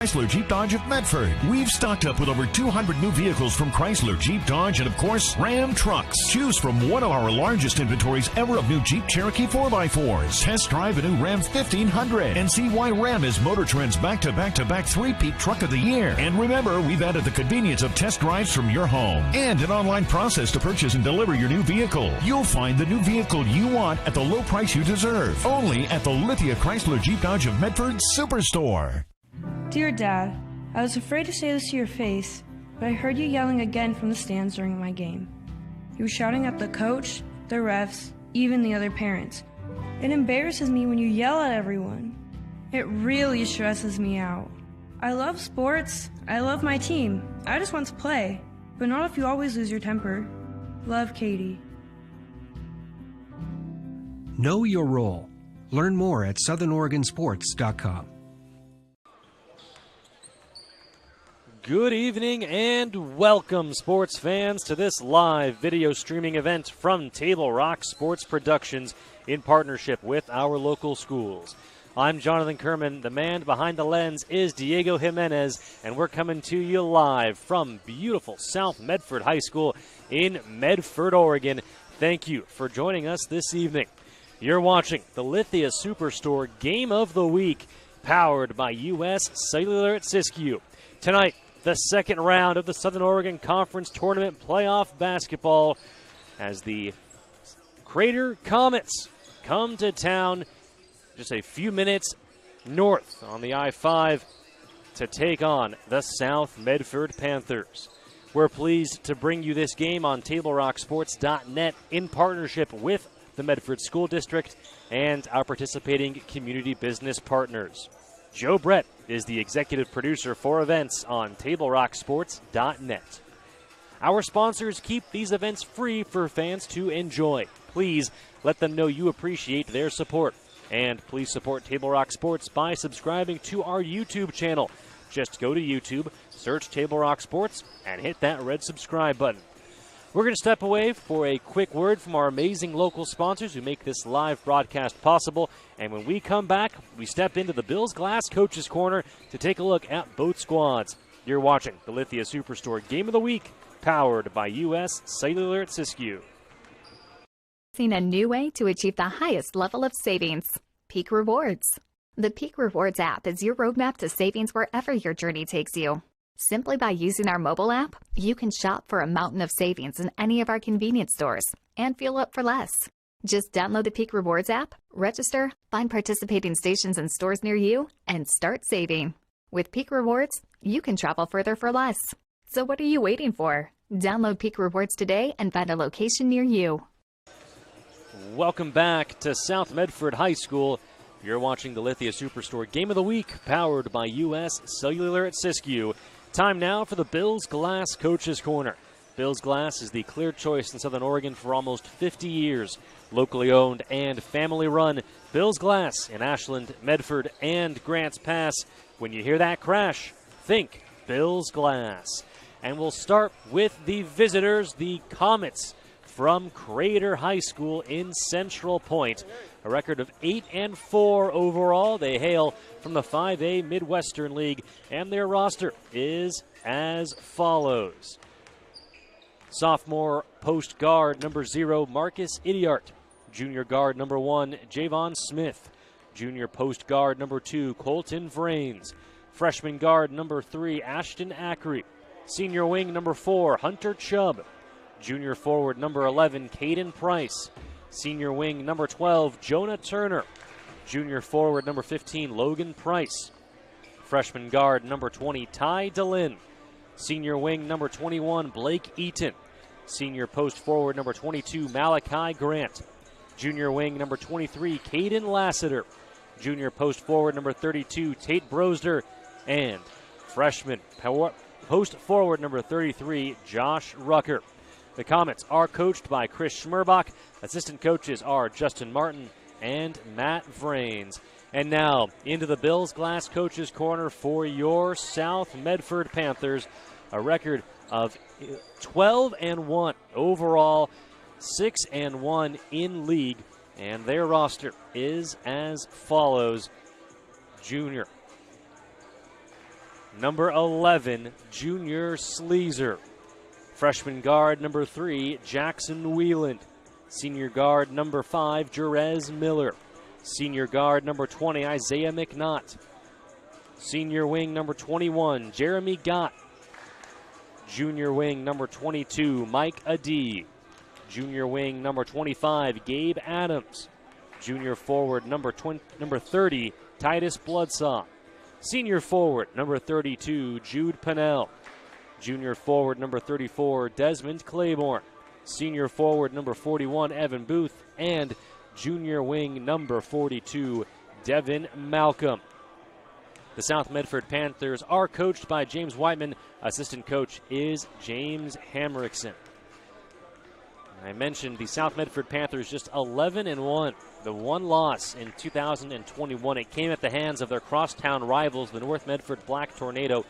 Chrysler Jeep Dodge of Medford. We've stocked up with over 200 new vehicles from Chrysler, Jeep, Dodge, and of course, Ram trucks. Choose from one of our largest inventories ever of new Jeep Cherokee 4x4s. Test drive a new Ram 1500 and see why Ram is Motor Trend's back-to-back-to-back three-peat truck of the year. And remember, we've added the convenience of test drives from your home and an online process to purchase and deliver your new vehicle. You'll find the new vehicle you want at the low price you deserve. Only at the Lithia Chrysler Jeep Dodge of Medford Superstore. Dear Dad, I was afraid to say this to your face, but I heard you yelling again from the stands during my game. You were shouting at the coach, the refs, even the other parents. It embarrasses me when you yell at everyone. It really stresses me out. I love sports, I love my team, I just want to play, but not if you always lose your temper. Love, Katie. Know your role. Learn more at southernoregonsports.com. Good evening and welcome, sports fans, to this live video streaming event from Table Rock Sports Productions in partnership with our local schools. I'm Jonathan Kerman. The man behind the lens is Diego Jimenez, and we're coming to you live from beautiful South Medford High School in Medford, Oregon. Thank you for joining us this evening. You're watching the Lithia Superstore Game of the Week, powered by U.S. Cellular at Siskiyou. Tonight, the second round of the Southern Oregon Conference Tournament playoff basketball as the Crater Comets come to town just a few minutes north on the I-5 to take on the South Medford Panthers. We're pleased to bring you this game on TableRockSports.net in partnership with the Medford School District and our participating community business partners. Joe Brett is the executive producer for events on TableRockSports.net. Our sponsors keep these events free for fans to enjoy. Please let them know you appreciate their support. And please support Table Rock Sports by subscribing to our YouTube channel. Just go to YouTube, search Table Rock Sports, and hit that red subscribe button. We're going to step away for a quick word from our amazing local sponsors who make this live broadcast possible. And when we come back, we step into the Bills Glass Coaches Corner to take a look at both squads. You're watching the Lithia Superstore Game of the Week, powered by U.S. Cellular at Siskiyou. A new way to achieve the highest level of savings. Peak Rewards. The Peak Rewards app is your roadmap to savings wherever your journey takes you. Simply by using our mobile app, you can shop for a mountain of savings in any of our convenience stores and fuel up for less. Just download the Peak Rewards app, register, find participating stations and stores near you, and start saving. With Peak Rewards, you can travel further for less. So what are you waiting for? Download Peak Rewards today and find a location near you. Welcome back to South Medford High School. You're watching the Lithia Superstore Game of the Week, powered by U.S. Cellular at Siskiyou. Time now for the Bills Glass Coaches Corner. Bills Glass is the clear choice in Southern Oregon for almost 50 years. Locally owned and family run, Bills Glass in Ashland, Medford, and Grants Pass. When you hear that crash, think Bills Glass. And we'll start with the visitors, the Comets from Crater High School in Central Point. A record of 8-4 overall. They hail from the 5A Midwestern League, and their roster is as follows. Sophomore post guard number 0, Marcus Idiart. Junior guard number 1, Javon Smith. Junior post guard number 2, Colton Vrains. Freshman guard number 3, Ashton Ackery. Senior wing number 4, Hunter Chubb. Junior forward number 11, Caden Price. Senior wing number 12, Jonah Turner. Junior forward number 15, Logan Price. Freshman guard number 20, Ty DeLynn. Senior wing number 21, Blake Eaton. Senior post forward number 22, Malachi Grant. Junior wing number 23, Caden Lassiter. Junior post forward number 32, Tate Brosder. And freshman post forward number 33, Josh Rucker. The Comets are coached by Chris Schmerbach. Assistant coaches are Justin Martin and Matt Vrains. And now into the Bills Glass Coaches Corner for your South Medford Panthers. A record of 12-1 overall, 6-1 in league. And their roster is as follows. Junior number 11, Junior Sleezer. Freshman guard number 3, Jackson Wheeland. Senior guard number 5, Jerez Miller. Senior guard number 20, Isaiah McNaught. Senior wing number 21, Jeremy Gott. Junior wing number 22, Mike Adee. Junior wing number 25, Gabe Adams. Junior forward number 30, Titus Bloodsaw. Senior forward number 32, Jude Pennell. Junior forward number 34, Desmond Claiborne. Senior forward number 41, Evan Booth. And junior wing number 42, Devin Malcolm. The South Medford Panthers are coached by James Whiteman. Assistant coach is James Hamrickson. I mentioned the South Medford Panthers just 11-1. The one loss in 2021, it came at the hands of their crosstown rivals, the North Medford Black Tornado,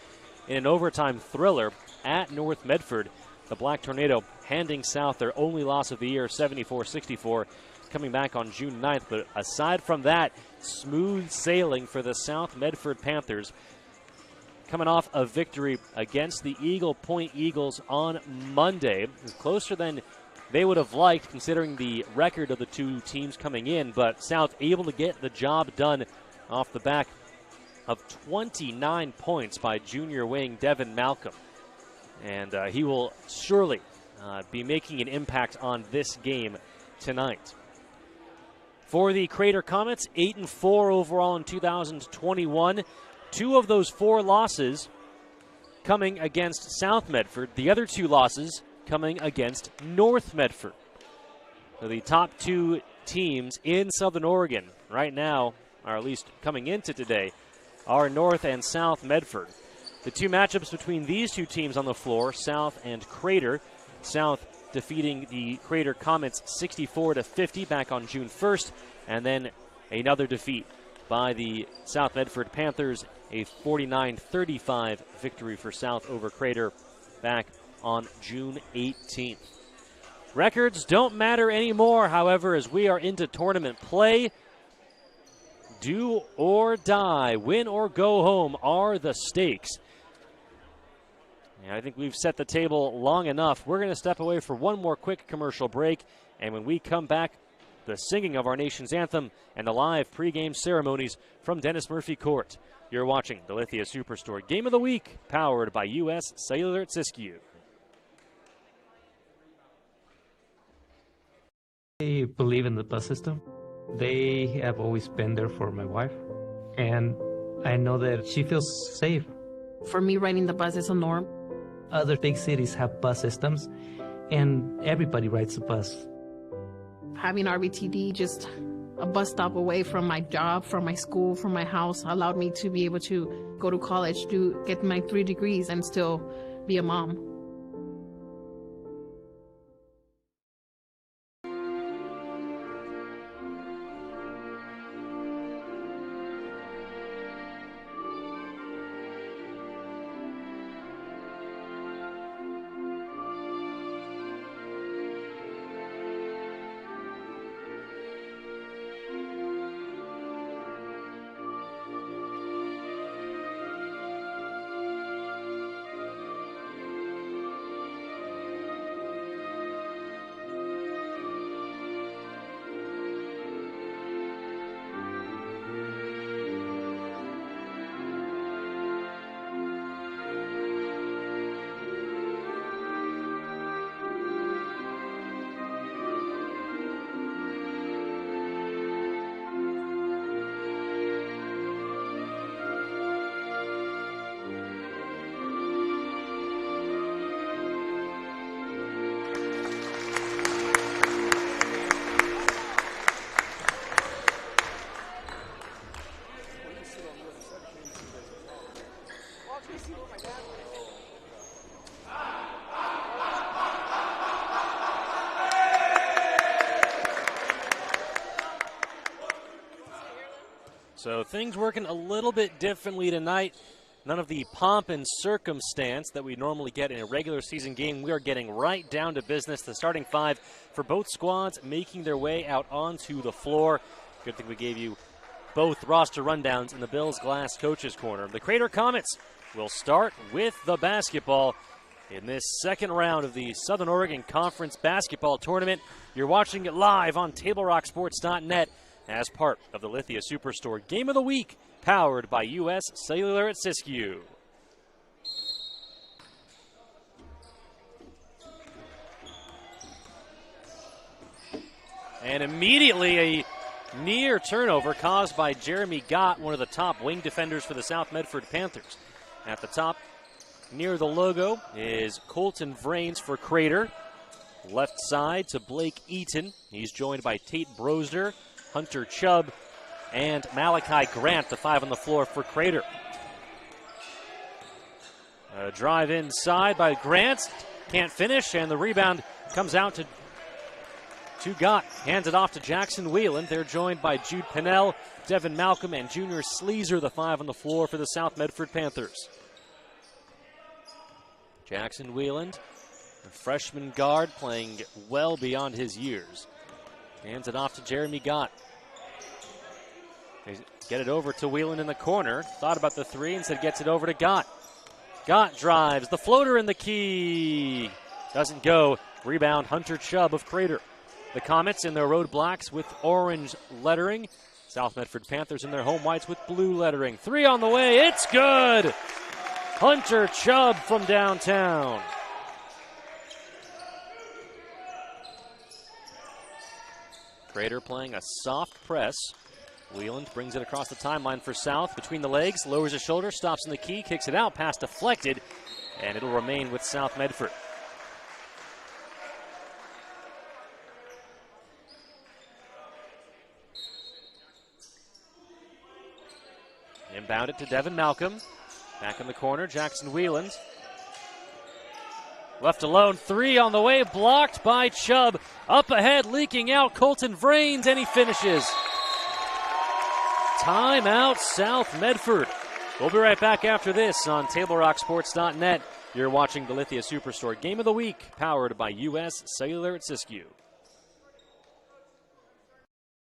in an overtime thriller at North Medford. The Black Tornado handing South their only loss of the year, 74-64, coming back on June 9th. But aside from that, smooth sailing for the South Medford Panthers, coming off a victory against the Eagle Point Eagles on Monday. It was closer than they would have liked, considering the record of the two teams coming in, but South able to get the job done off the back of 29 points by junior wing Devin Malcolm. And he will surely be making an impact on this game tonight. For the Crater Comets, 8-4 overall in 2021. 2 of those 4 losses coming against South Medford. The other 2 losses coming against North Medford. So the top 2 teams in Southern Oregon right now, or at least coming into today, are North and South Medford. The 2 matchups between these 2 teams on the floor, South and Crater. South defeating the Crater Comets 64-50 back on June 1st, and then another defeat by the South Medford Panthers, a 49-35 victory for South over Crater back on June 18th. Records don't matter anymore, however, as we are into tournament play. Do or die, win or go home are the stakes. And I think we've set the table long enough. We're going to step away for one more quick commercial break, and when we come back, the singing of our nation's anthem and the live pregame ceremonies from Dennis Murphy Court. You're watching the Lithia Superstore Game of the Week, powered by U.S. Cellular at Siskiyou. I believe in the bus system. They have always been there for my wife, and I know that she feels safe. For me, riding the bus is a norm. Other big cities have bus systems, and everybody rides the bus. Having RBTD, just a bus stop away from my job, from my school, from my house, allowed me to be able to go to college, get my 3 degrees, and still be a mom. So things working a little bit differently tonight. None of the pomp and circumstance that we normally get in a regular season game. We are getting right down to business. The starting 5 for both squads making their way out onto the floor. Good thing we gave you both roster rundowns in the Bills Glass Coaches Corner. The Crater Comets will start with the basketball in this second round of the Southern Oregon Conference Basketball Tournament. You're watching it live on TableRockSports.net as part of the Lithia Superstore Game of the Week, powered by U.S. Cellular at Siskiyou. And immediately a near turnover caused by Jeremy Gott, one of the top wing defenders for the South Medford Panthers. At the top, near the logo, is Colton Vrains for Crater. Left side to Blake Eaton. He's joined by Tate Brosder, Hunter Chubb, and Malachi Grant, the 5 on the floor for Crater. A drive inside by Grant. Can't finish, and the rebound comes out to Gott. Hands it off to Jackson Whelan. They're joined by Jude Pinnell, Devin Malcolm, and Junior Sleazer, the 5 on the floor for the South Medford Panthers. Jackson Whelan, a freshman guard, playing well beyond his years. Hands it off to Jeremy Gott. They get it over to Whelan in the corner. Thought about the three, instead gets it over to Gott. Gott drives. The floater in the key. Doesn't go. Rebound, Hunter Chubb of Crater. The Comets in their road blacks with orange lettering. South Medford Panthers in their home whites with blue lettering. Three on the way. It's good. Hunter Chubb from downtown. Crater playing a soft press. Whelan brings it across the timeline for South. Between the legs, lowers his shoulder, stops in the key, kicks it out, pass deflected, and it'll remain with South Medford. Inbounded to Devin Malcolm. Back in the corner, Jackson Whelan. Left alone, three on the way, blocked by Chubb. Up ahead, leaking out, Colton Vrains, and he finishes. Timeout, South Medford. We'll be right back after this on TableRockSports.net. You're watching the Lithia Superstore Game of the Week, powered by U.S. Cellular at Siskiyou.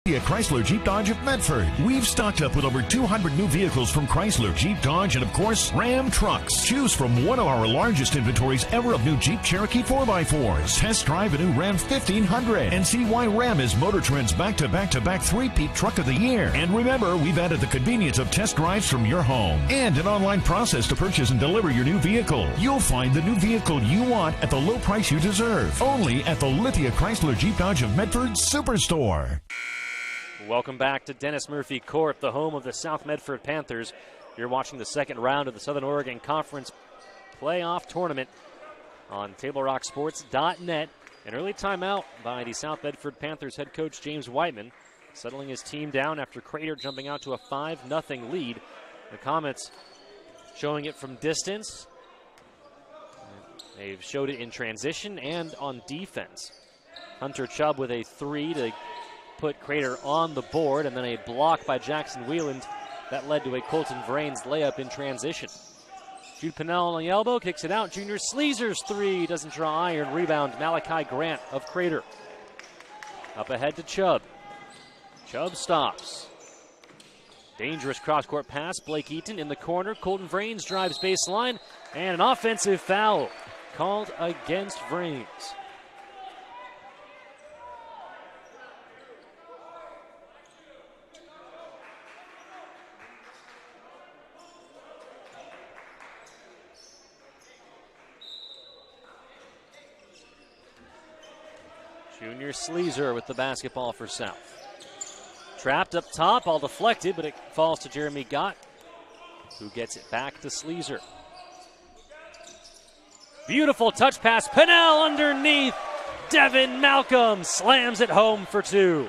Chrysler Jeep Dodge of Medford. We've stocked up with over 200 new vehicles from Chrysler, Jeep Dodge, and of course, Ram Trucks. Choose from one of our largest inventories ever of new Jeep Cherokee 4x4s. Test drive a new Ram 1500 and see why Ram is Motor Trend's back-to-back-to-back three-peat truck of the year. And remember, we've added the convenience of test drives from your home and an online process to purchase and deliver your new vehicle. You'll find the new vehicle you want at the low price you deserve. Only at the Lithia Chrysler Jeep Dodge of Medford Superstore. Welcome back to Dennis Murphy Court, the home of the South Medford Panthers. You're watching the second round of the Southern Oregon Conference Playoff Tournament on TableRockSports.net. An early timeout by the South Medford Panthers head coach James Whiteman, settling his team down after Crater jumping out to a 5-0 lead. The Comets showing it from distance. They've showed it in transition and on defense. Hunter Chubb with a three to put Crater on the board, and then a block by Jackson Whelan that led to a Colton Vrains layup in transition. Jude Pinnell on the elbow, kicks it out. Junior Sleazer's three doesn't draw iron. Rebound, Malachi Grant of Crater. Up ahead to Chubb. Chubb stops. Dangerous cross-court pass. Blake Eaton in the corner. Colton Vrains drives baseline, and an offensive foul called against Vrains. Junior Sleazer with the basketball for South. Trapped up top, all deflected, but it falls to Jeremy Gott, who gets it back to Sleazer. Beautiful touch pass, Pinnell underneath. Devin Malcolm slams it home for two.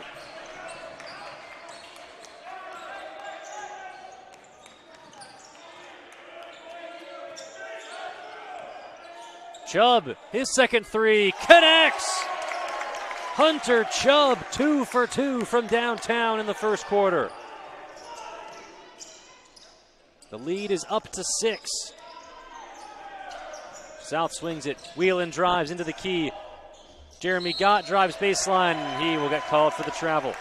Chubb, his second three, connects. Hunter Chubb, 2 for 2 from downtown in the first quarter. The lead is up to 6. South swings it. Whelan drives into the key. Jeremy Gott drives baseline. He will get called for the travel.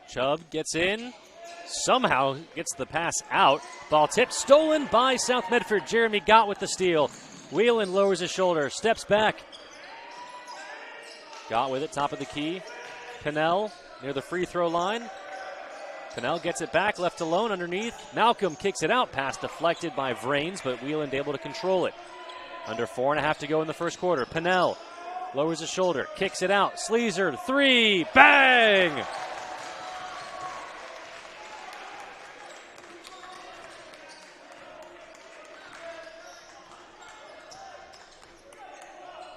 Chubb gets in, somehow gets the pass out. Ball tipped, stolen by South Medford. Jeremy Gott with the steal. Whelan lowers his shoulder, steps back. Gott with it, top of the key. Pennell near the free throw line. Pennell gets it back, left alone underneath. Malcolm kicks it out, pass deflected by Vrains, but Whelan able to control it. Under 4.5 to go in the first quarter. Pennell lowers his shoulder, kicks it out. Sleazer, three, bang!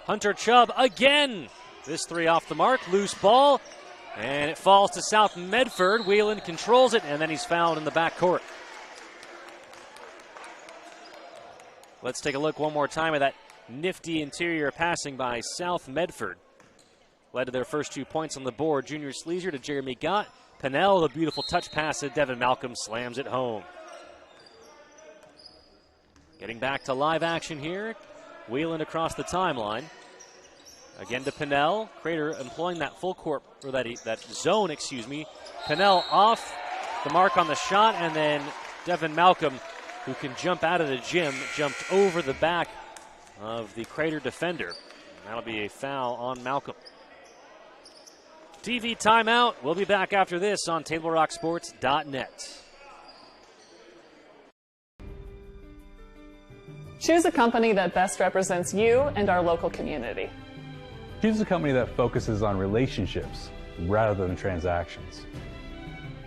Hunter Chubb again. This three off the mark, loose ball, and it falls to South Medford. Whelan controls it, and then he's fouled in the backcourt. Let's take a look one more time at that nifty interior passing by South Medford. Led to their first 2 points on the board. Junior Sleazer to Jeremy Gott. Pennell, the beautiful touch pass to Devin Malcolm, slams it home. Getting back to live action here. Whelan across the timeline. Again to Pennell. Crater employing that full court, or that zone, Pennell off the mark on the shot, and then Devin Malcolm, who can jump out of the gym, jumped over the back of the Crater defender. That'll be a foul on Malcolm. TV timeout. We'll be back after this on TableRockSports.net. Choose a company that best represents you and our local community. Choose a company that focuses on relationships rather than transactions.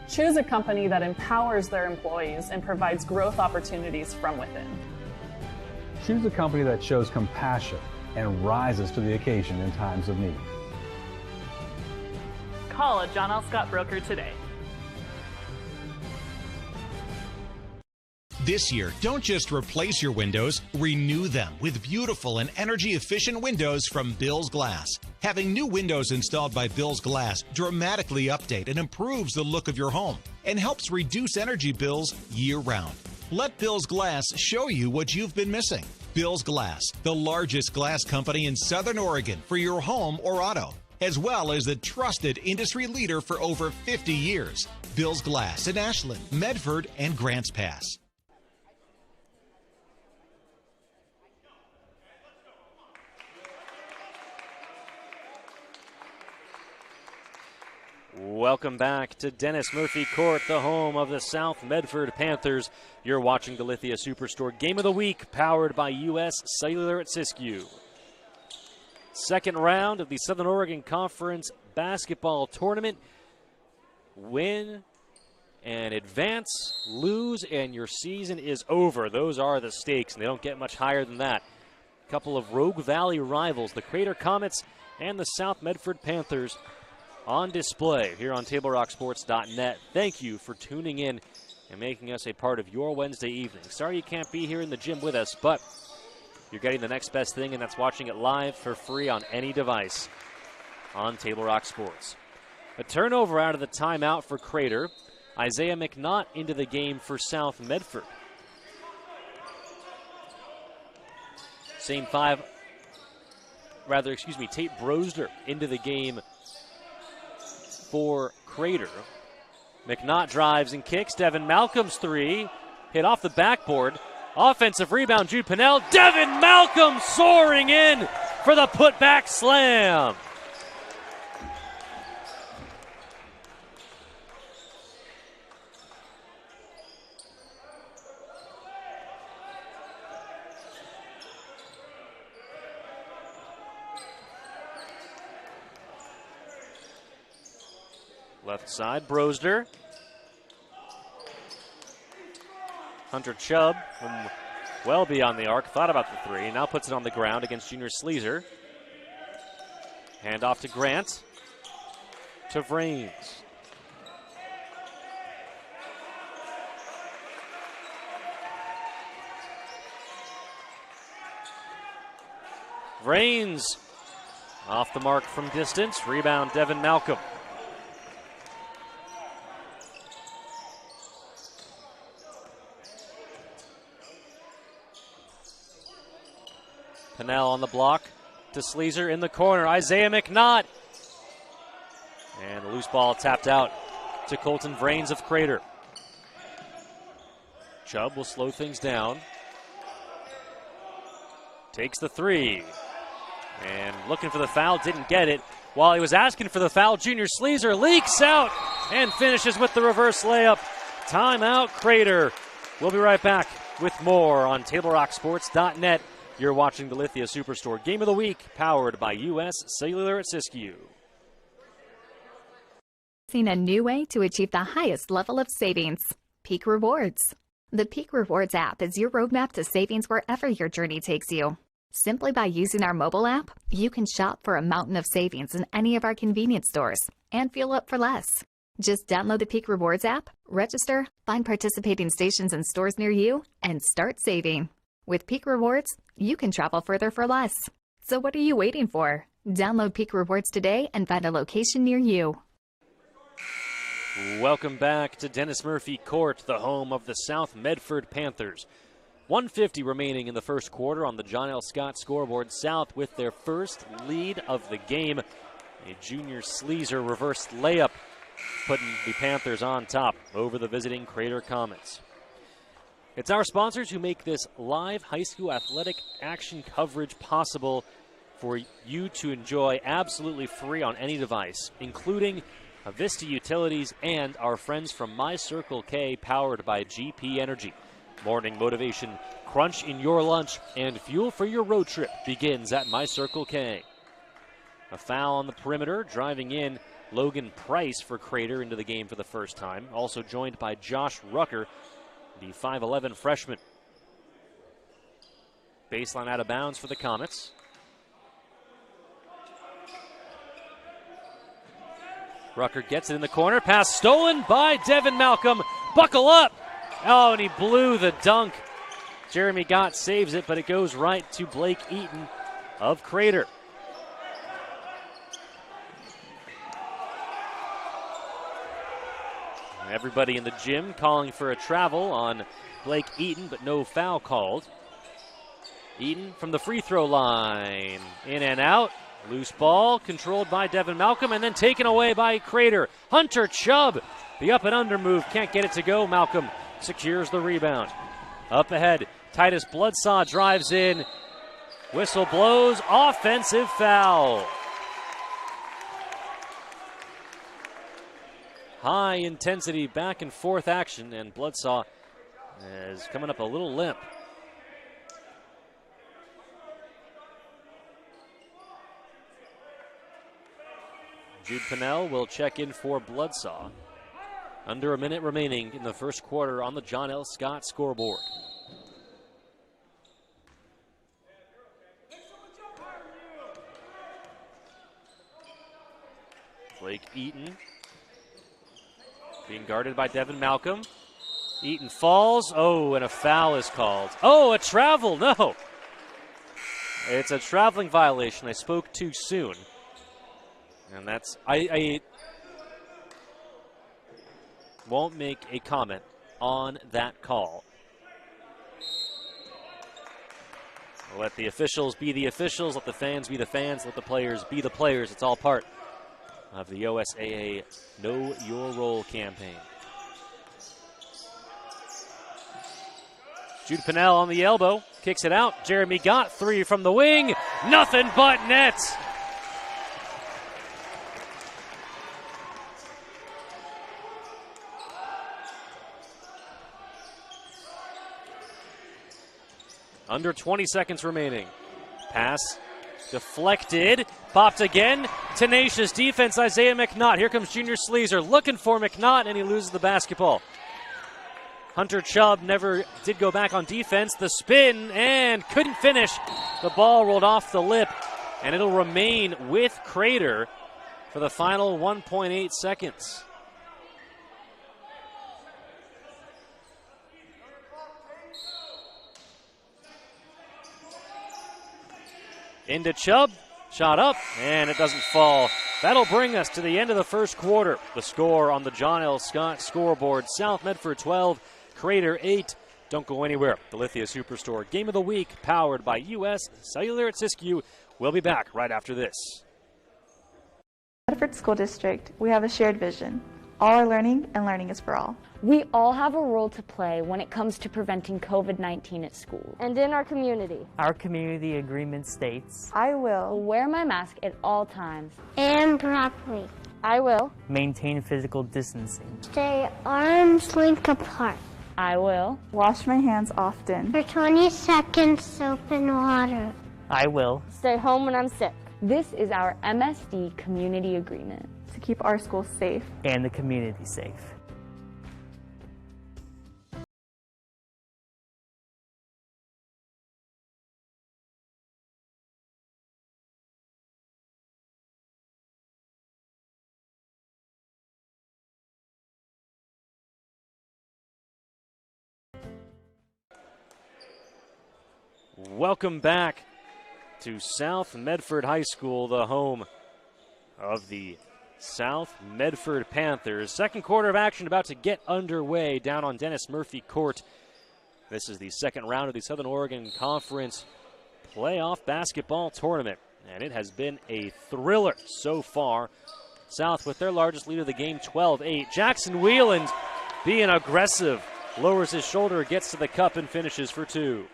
Choose a company that empowers their employees and provides growth opportunities from within. Choose a company that shows compassion and rises to the occasion in times of need. Call a John L. Scott broker today. This year, don't just replace your windows, renew them with beautiful and energy-efficient windows from Bill's Glass. Having new windows installed by Bill's Glass dramatically update and improves the look of your home and helps reduce energy bills year-round. Let Bill's Glass show you what you've been missing. Bill's Glass, the largest glass company in Southern Oregon for your home or auto, as well as the trusted industry leader for over 50 years. Bill's Glass in Ashland, Medford, and Grants Pass. Welcome back to Dennis Murphy Court, the home of the South Medford Panthers. You're watching the Lithia Superstore Game of the Week, powered by U.S. Cellular at Siskiyou. Second round of the Southern Oregon Conference Basketball Tournament. Win and advance, lose, and your season is over. Those are the stakes, and they don't get much higher than that. A couple of Rogue Valley rivals, the Crater Comets and the South Medford Panthers, on display here on TableRockSports.net. Thank you for tuning in and making us a part of your Wednesday evening. Sorry you can't be here in the gym with us, but you're getting the next best thing, and that's watching it live for free on any device on Table Rock Sports. A turnover out of the timeout for Crater. Isaiah McNaught into the game for South Medford. Tate Brosder into the game for Crater. McNaught drives and kicks. Devin Malcolm's three. Hit off the backboard. Offensive rebound, Jude Pennell. Devin Malcolm soaring in for the putback slam. Left side, Brosder. Hunter Chubb from well beyond the arc, thought about the three, now puts it on the ground against Junior Sleazer. Hand off to Grant, to Vrains. Vrains off the mark from distance, rebound Devin Malcolm. Pennell on the block to Sleazer in the corner. Isaiah McNaught. And the loose ball tapped out to Colton Vrains of Crater. Chubb will slow things down. Takes the three. And looking for the foul, didn't get it. While he was asking for the foul, Junior Sleazer leaks out and finishes with the reverse layup. Timeout, Crater. We'll be right back with more on TableRockSports.net. You're watching the Lithia Superstore Game of the Week, powered by U.S. Cellular at Siskiyou. Seen a new way to achieve the highest level of savings. Peak Rewards. The Peak Rewards app is your roadmap to savings wherever your journey takes you. Simply by using our mobile app, you can shop for a mountain of savings in any of our convenience stores and fuel up for less. Just download the Peak Rewards app, register, find participating stations and stores near you, and start saving. With Peak Rewards, you can travel further for less. So what are you waiting for? Download Peak Rewards today and find a location near you. Welcome back to Dennis Murphy Court, the home of the South Medford Panthers. 1:50 remaining in the first quarter on the John L. Scott scoreboard. South with their first lead of the game. A Junior Sleazer reverse layup, putting the Panthers on top over the visiting Crater Comets. It's our sponsors who make this live high school athletic action coverage possible for you to enjoy absolutely free on any device, including Vista Utilities and our friends from My Circle K, powered by GP Energy. Morning motivation, crunch in your lunch, and fuel for your road trip begins at My Circle K. A foul on the perimeter, driving in Logan Price for Crater into the game for the first time. Also joined by Josh Rucker, the 5'11 freshman. Baseline out of bounds for the Comets. Rucker gets it in the corner. Pass stolen by Devin Malcolm. Buckle up. Oh, and he blew the dunk. Jeremy Gott saves it, but it goes right to Blake Eaton of Crater. Everybody in the gym calling for a travel on Blake Eaton, but no foul called. Eaton from the free throw line. In and out. Loose ball controlled by Devin Malcolm and then taken away by Crater. Hunter Chubb, the up and under move, can't get it to go. Malcolm secures the rebound. Up ahead, Titus Bloodsaw drives in. Whistle blows, offensive foul. High intensity back and forth action, and Bloodsaw is coming up a little limp. Jude Pinnell will check in for Bloodsaw. Under a minute remaining in the first quarter on the John L. Scott scoreboard. Blake Eaton being guarded by Devin Malcolm. Eaton falls. Oh, and a foul is called. Oh, a travel. No. It's a traveling violation. I spoke too soon. And that's, I won't make a comment on that call. We'll let the officials be the officials, let the fans be the fans, let the players be the players. It's all part of the OSAA Know Your Role campaign. Jude Pinnell on the elbow, kicks it out. Jeremy Gott, three from the wing. Nothing but net. Under 20 seconds remaining. Pass deflected. Popped again. Tenacious defense, Isaiah McNaught. Here comes Junior Sleazer looking for McNaught, and he loses the basketball. Hunter Chubb never did go back on defense. The spin, and couldn't finish. The ball rolled off the lip, and it'll remain with Crater for the final 1.8 seconds. Into Chubb, shot up, and it doesn't fall. That'll bring us to the end of the first quarter. The score on the John L. Scott scoreboard: South Medford 12, Crater 8. Don't go anywhere. The Lithia Superstore Game of the Week, powered by U.S. Cellular at Siskiyou. We'll be back right after this. Medford School District, we have a shared vision. All are learning, and learning is for all. We all have a role to play when it comes to preventing COVID-19 at school. And in our community. Our community agreement states, I will wear my mask at all times. And properly. I will maintain physical distancing. Stay arm's length apart. I will wash my hands often. For 20 seconds, soap and water. I will stay home when I'm sick. This is our MSD community agreement. To keep our schools safe. And the community safe. Welcome back to South Medford High School, the home of the South Medford Panthers. Second quarter of action about to get underway down on Dennis Murphy Court. This is the second round of the Southern Oregon Conference Playoff Basketball Tournament, and it has been a thriller so far. South with their largest lead of the game, 12-8. Jackson Wheeland being aggressive, lowers his shoulder, gets to the cup, and finishes for two.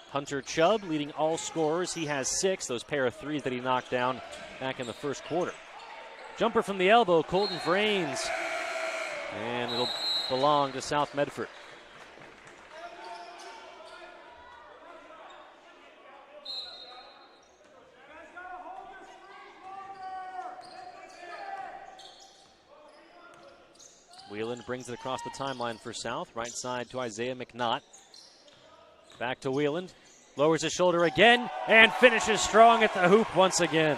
Hunter Chubb leading all scorers. He has 6, those pair of threes that he knocked down back in the first quarter. Jumper from the elbow, Colton Vrains. And it'll belong to South Medford. Wheeland brings it across the timeline for South. Right side to Isaiah McNaught. Back to Wheeland. Lowers his shoulder again and finishes strong at the hoop once again.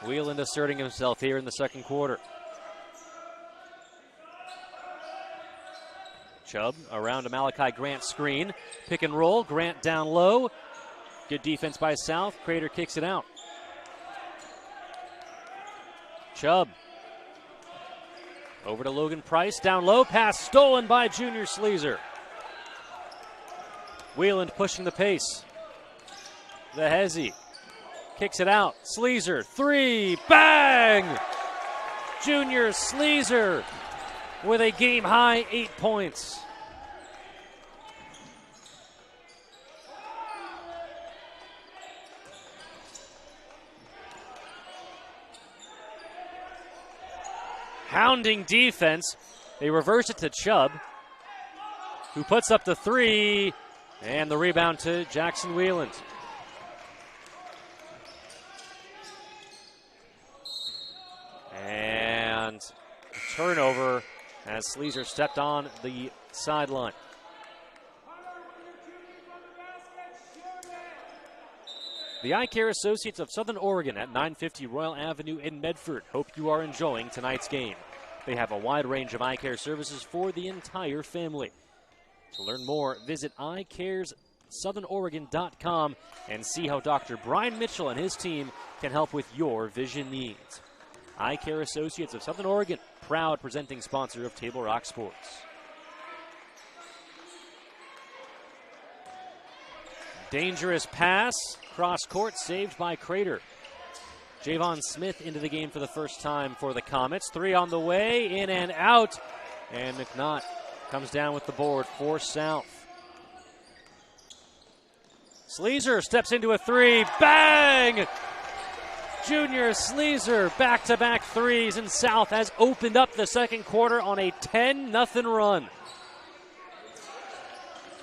Wheeland asserting himself here in the second quarter. Chubb around to Malachi Grant's screen. Pick and roll. Grant down low. Good defense by South. Crater kicks it out. Chubb. Over to Logan Price, down low, pass stolen by Junior Sleazer. Wheeland pushing the pace. The Hezzy kicks it out. Sleazer, 3, bang! Junior Sleazer with a game-high 8 points. Hounding defense. They reverse it to Chubb, who puts up the 3, and the rebound to Jackson Wheeland. And a turnover as Sleazer stepped on the sideline. The Eye Care Associates of Southern Oregon at 950 Royal Avenue in Medford. Hope you are enjoying tonight's game. They have a wide range of eye care services for the entire family. To learn more, visit eyecaressouthernoregon.com and see how Dr. Brian Mitchell and his team can help with your vision needs. Eye Care Associates of Southern Oregon, proud presenting sponsor of Table Rock Sports. Dangerous pass, cross court, saved by Crater. Javon Smith into the game for the first time for the Comets. 3 on the way, in and out. And McNaught comes down with the board for South. Sleazer steps into a 3, bang! Junior Sleazer, back-to-back threes, and South has opened up the second quarter on a 10-0 run.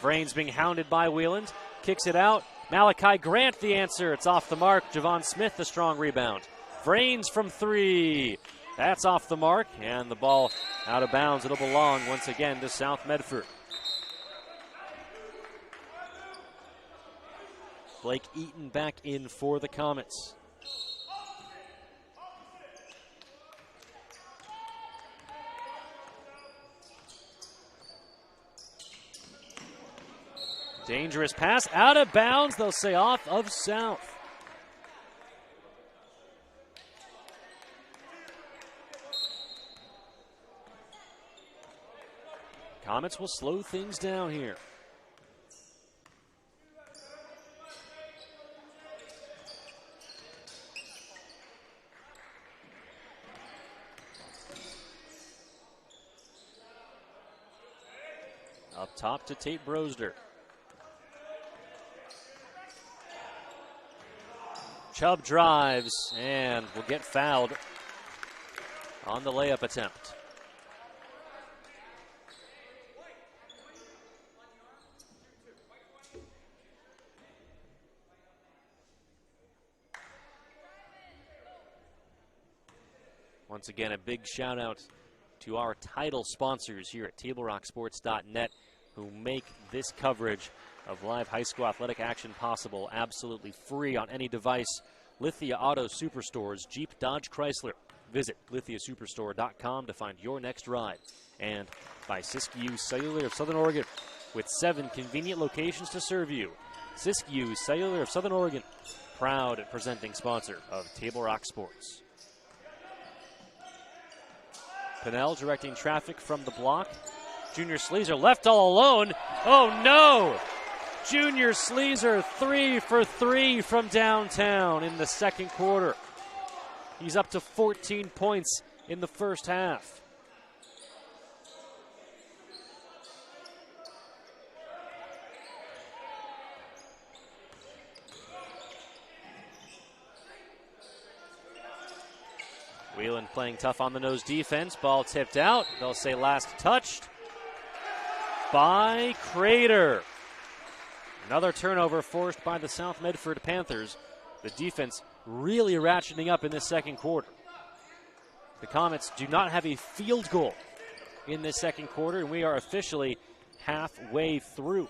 Vrains being hounded by Wheeland. Kicks it out. Malachi Grant the answer. It's off the mark. Javon Smith the strong rebound. Vrains from 3. That's off the mark. And the ball out of bounds. It'll belong once again to South Medford. Blake Eaton back in for the Comets. Dangerous pass, out of bounds. They'll say off of South. Comets will slow things down here. Up top to Tate Brosder. Chubb drives and will get fouled on the layup attempt. Once again, a big shout out to our title sponsors here at TableRockSports.net who make this coverage of live high school athletic action possible absolutely free on any device. Lithia Auto Superstores, Jeep, Dodge, Chrysler. Visit lithiasuperstore.com to find your next ride. And by Siskiyou Cellular of Southern Oregon, with 7 convenient locations to serve you. Siskiyou Cellular of Southern Oregon, proud presenting sponsor of Table Rock Sports. Pinnell directing traffic from the block. Junior Sleazer left all alone. Oh no! Junior Sleazer 3 for 3 from downtown in the second quarter. He's up to 14 points in the first half. Whelan playing tough on the nose defense. Ball tipped out. They'll say last touched by Crater. Another turnover forced by the South Medford Panthers. The defense really ratcheting up in this second quarter. The Comets do not have a field goal in this second quarter, and we are officially halfway through.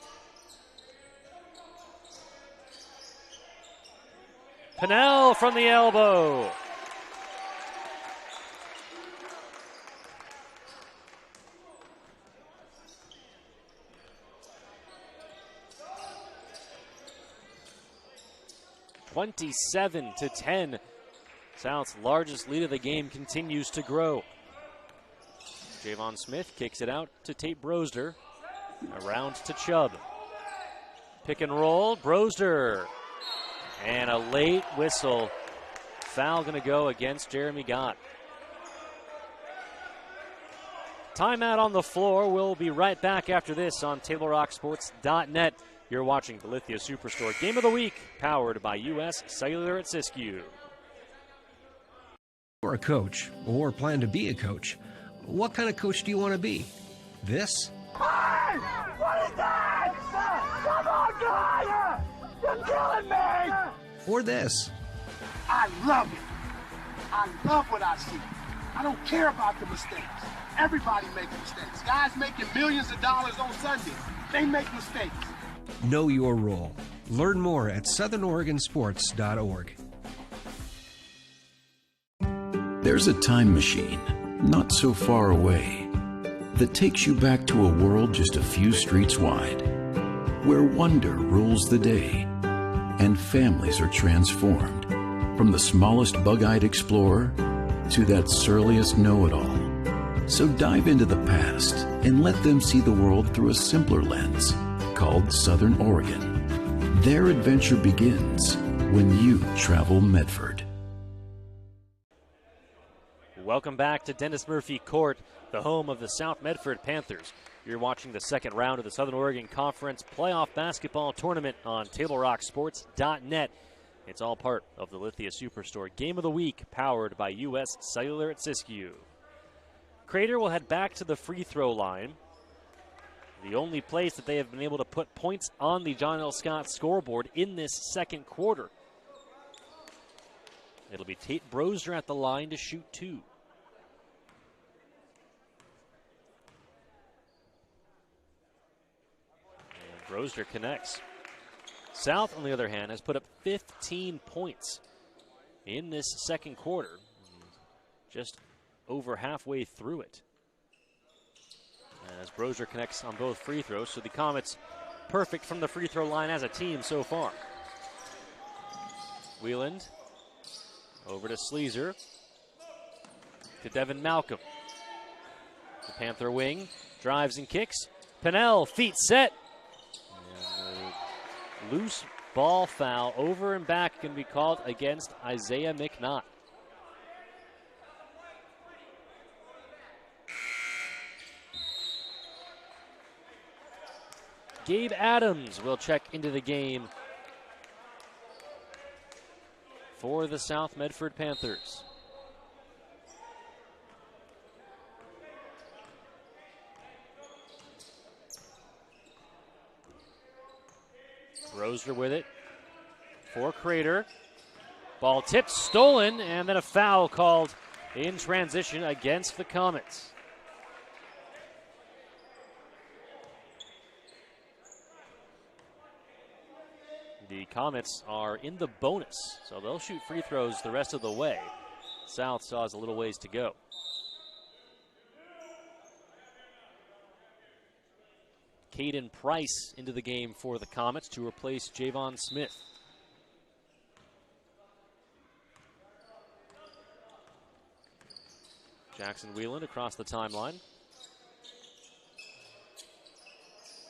Pinnell from the elbow. (27-10). South's largest lead of the game continues to grow. Javon Smith kicks it out to Tate Brosder. Around to Chubb. Pick and roll, Brosder. And a late whistle. Foul going to go against Jeremy Gott. Timeout on the floor. We'll be right back after this on TableRockSports.net. You're watching the Lithia Superstore Game of the Week, powered by U.S. Cellular at Siskiyou. You're a coach, or plan to be a coach. What kind of coach do you want to be? This? Hey! What is that? Come on, guys! You're killing me! Or this? I love it. I love what I see. I don't care about the mistakes. Everybody makes mistakes. Guys making millions of dollars on Sunday, they make mistakes. Know your role. Learn more at southernoregonsports.org. There's a time machine, not so far away, that takes you back to a world just a few streets wide, where wonder rules the day, and families are transformed, from the smallest bug-eyed explorer to that surliest know-it-all. So dive into the past and let them see the world through a simpler lens, called Southern Oregon. Their adventure begins when you travel Medford. Welcome back to Dennis Murphy Court, the home of the South Medford Panthers. You're watching the second round of the Southern Oregon Conference Playoff Basketball Tournament on TableRockSports.net. It's all part of the Lithia Superstore Game of the Week, powered by U.S. Cellular at Siskiyou. Crater will head back to the free throw line. The only place that they have been able to put points on the John L. Scott scoreboard in this second quarter. It'll be Tate Brosder at the line to shoot 2. And Brosder connects. South, on the other hand, has put up 15 points in this second quarter. Just over halfway through it. As Brosder connects on both free throws, so the Comets perfect from the free throw line as a team so far. Wheeland over to Sleazer, to Devin Malcolm. The Panther wing drives and kicks. Pinnell, feet set. And a loose ball foul over and back can be called against Isaiah McNaught. Gabe Adams will check into the game for the South Medford Panthers. Roser with it for Crater. Ball tipped, stolen, and then a foul called in transition against the Comets. The Comets are in the bonus, so they'll shoot free throws the rest of the way. South still has a little ways to go. Caden Price into the game for the Comets to replace Javon Smith. Jackson Wheeland across the timeline.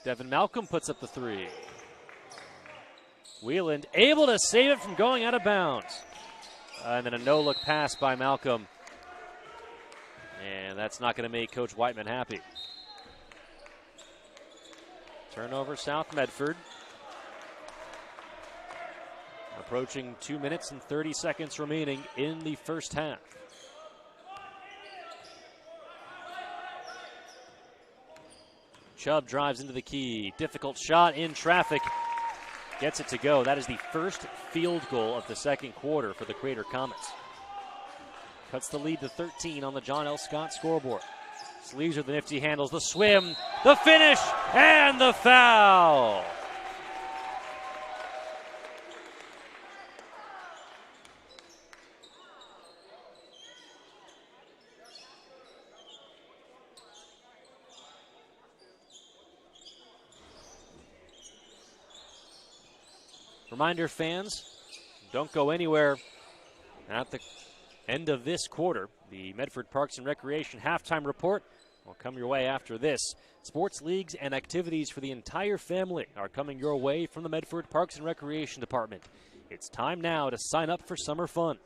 Devin Malcolm puts up the three. Wheeland able to save it from going out of bounds. And then a no-look pass by Malcolm. And that's not going to make Coach Whiteman happy. Turnover, South Medford. Approaching 2 minutes and 30 seconds remaining in the first half. Chubb drives into the key. Difficult shot in traffic. Gets it to go. That is the first field goal of the second quarter for the Crater Comets. Cuts the lead to 13 on the John L. Scott scoreboard. Sleeves with the nifty handles, the swim, the finish, and the foul. Reminder, fans, don't go anywhere. At the end of this quarter, the Medford Parks and Recreation halftime report will come your way after this. Sports leagues and activities for the entire family are coming your way from the Medford Parks and Recreation Department. It's time now to sign up for summer fun.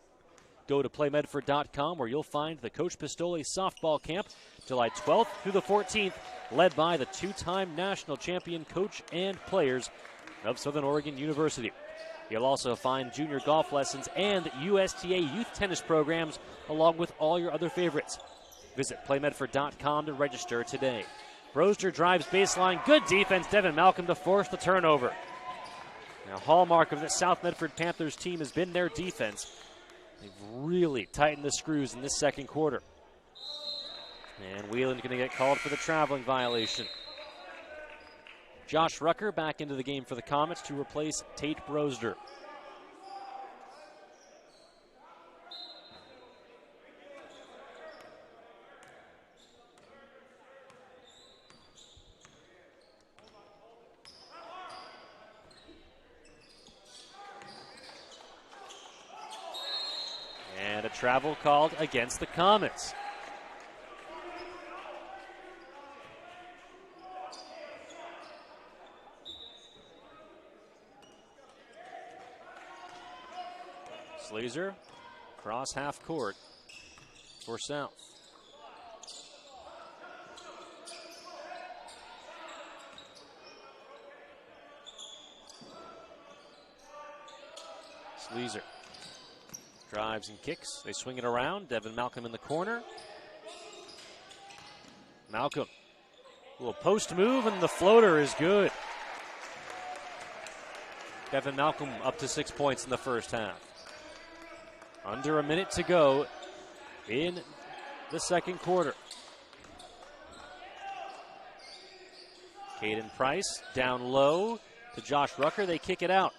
Go to playmedford.com where you'll find the Coach Pistole softball camp July 12th through the 14th, led by the two-time national champion coach and players of Southern Oregon University. You'll also find junior golf lessons and USTA youth tennis programs, along with all your other favorites. Visit playmedford.com to register today. Broster drives baseline. Good defense. Devin Malcolm to force the turnover. Now, hallmark of the South Medford Panthers team has been their defense. They've really tightened the screws in this second quarter. And Wheeland going to get called for the traveling violation. Josh Rucker back into the game for the Comets to replace Tate Brosder. And a travel called against the Comets. Sleazer, cross half court for South. Sleazer drives and kicks. They swing it around. Devin Malcolm in the corner. Malcolm, a little post move, and the floater is good. Devin Malcolm up to 6 points in the first half. Under a minute to go in the second quarter. Caden Price down low to Josh Rucker. They kick it out.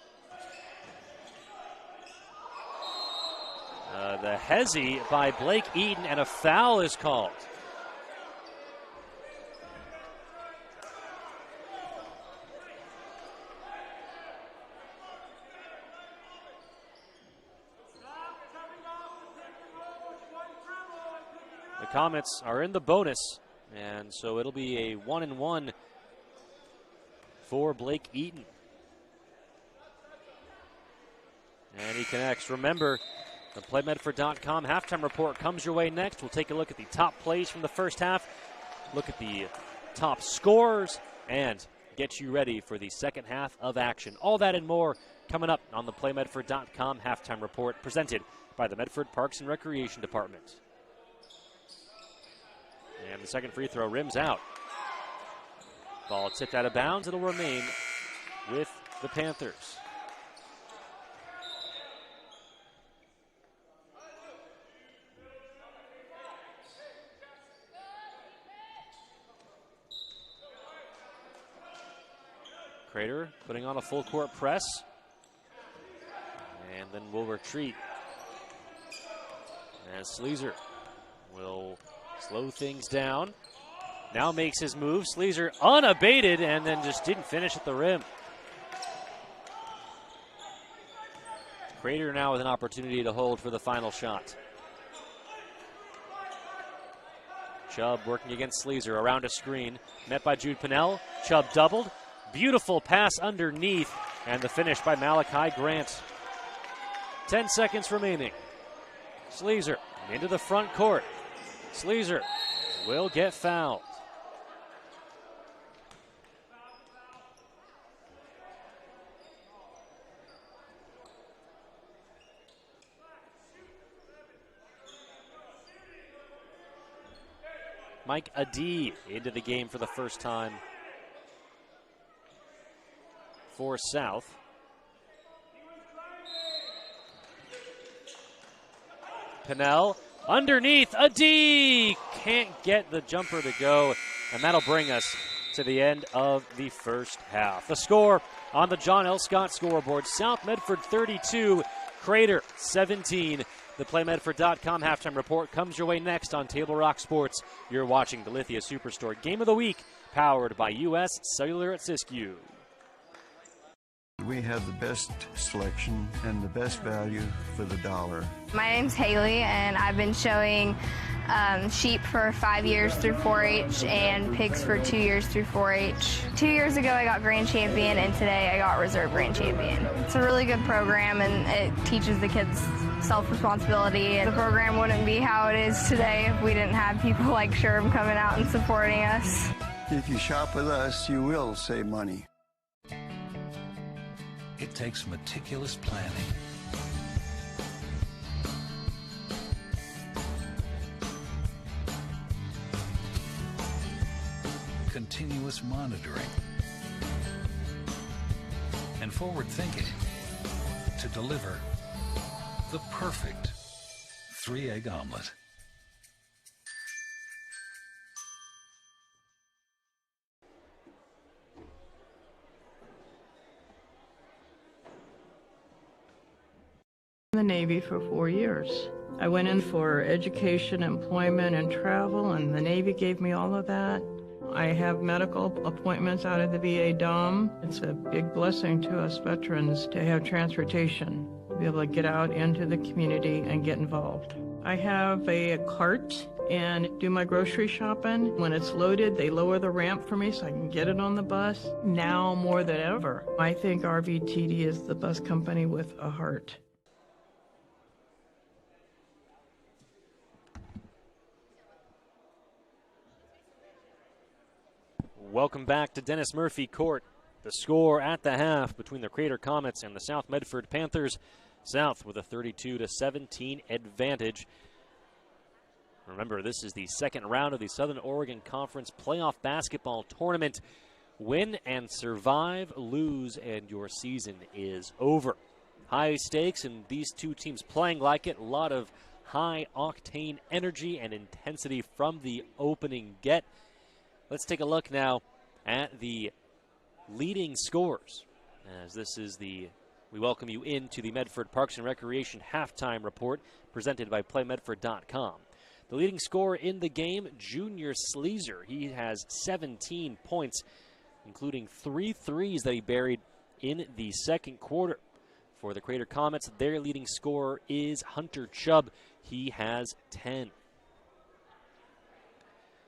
The hezzy by Blake Eden, and a foul is called. The Comets are in the bonus, and so it'll be a 1-and-1 for Blake Eaton. And he connects. Remember, the PlayMedford.com halftime report comes your way next. We'll take a look at the top plays from the first half, look at the top scores, and get you ready for the second half of action. All that and more coming up on the PlayMedford.com halftime report presented by the Medford Parks and Recreation Department. And the second free throw rims out. Ball tipped out of bounds. It'll remain with the Panthers. Crater putting on a full court press. And then we'll retreat as Sleazer will slow things down. Now makes his move. Sleazer unabated and then just didn't finish at the rim. Crater now with an opportunity to hold for the final shot. Chubb working against Sleazer around a screen. Met by Jude Pinnell. Chubb doubled. Beautiful pass underneath. And the finish by Malachi Grant. 10 seconds remaining. Sleazer into the front court. Sleazer will get fouled. Mike Adee into the game for the first time for South. Pinnell underneath. Adee can't get the jumper to go, and that'll bring us to the end of the first half. The score on the John L. Scott scoreboard: South Medford 32, Crater 17. The PlayMedford.com halftime report comes your way next on Table Rock Sports. You're watching the Lithia Superstore Game of the Week, powered by U.S. Cellular at Siskiyou. We have the best selection and the best value for the dollar. My name's Haley, and I've been showing sheep for 5 years through 4-H and pigs for 2 years through 4-H. 2 years ago I got grand champion, and today I got reserve grand champion. It's a really good program, and it teaches the kids self-responsibility. The program wouldn't be how it is today if we didn't have people like Sherm coming out and supporting us. If you shop with us, you will save money. It takes meticulous planning, continuous monitoring, and forward thinking to deliver the perfect 3-egg omelet. In the Navy for 4 years. I went in for education, employment, and travel, and the Navy gave me all of that. I have medical appointments out of the VA DOM. It's a big blessing to us veterans to have transportation, to be able to get out into the community and get involved. I have a cart and do my grocery shopping. When it's loaded, they lower the ramp for me so I can get it on the bus. Now more than ever, I think RVTD is the bus company with a heart. Welcome back to Dennis Murphy Court. The score at the half between the Crater Comets and the South Medford Panthers. South with a 32-17 advantage. Remember, this is the second round of the Southern Oregon Conference Playoff Basketball Tournament. Win and survive, lose, and your season is over. High stakes, and these two teams playing like it. A lot of high-octane energy and intensity from the opening get. Let's take a look now at the leading scores, as this is we welcome you into the Medford Parks and Recreation halftime report presented by PlayMedford.com. The leading scorer in the game, Junior Sleazer. He has 17 points, including 3 threes that he buried in the second quarter. For the Crater Comets, their leading scorer is Hunter Chubb. He has 10.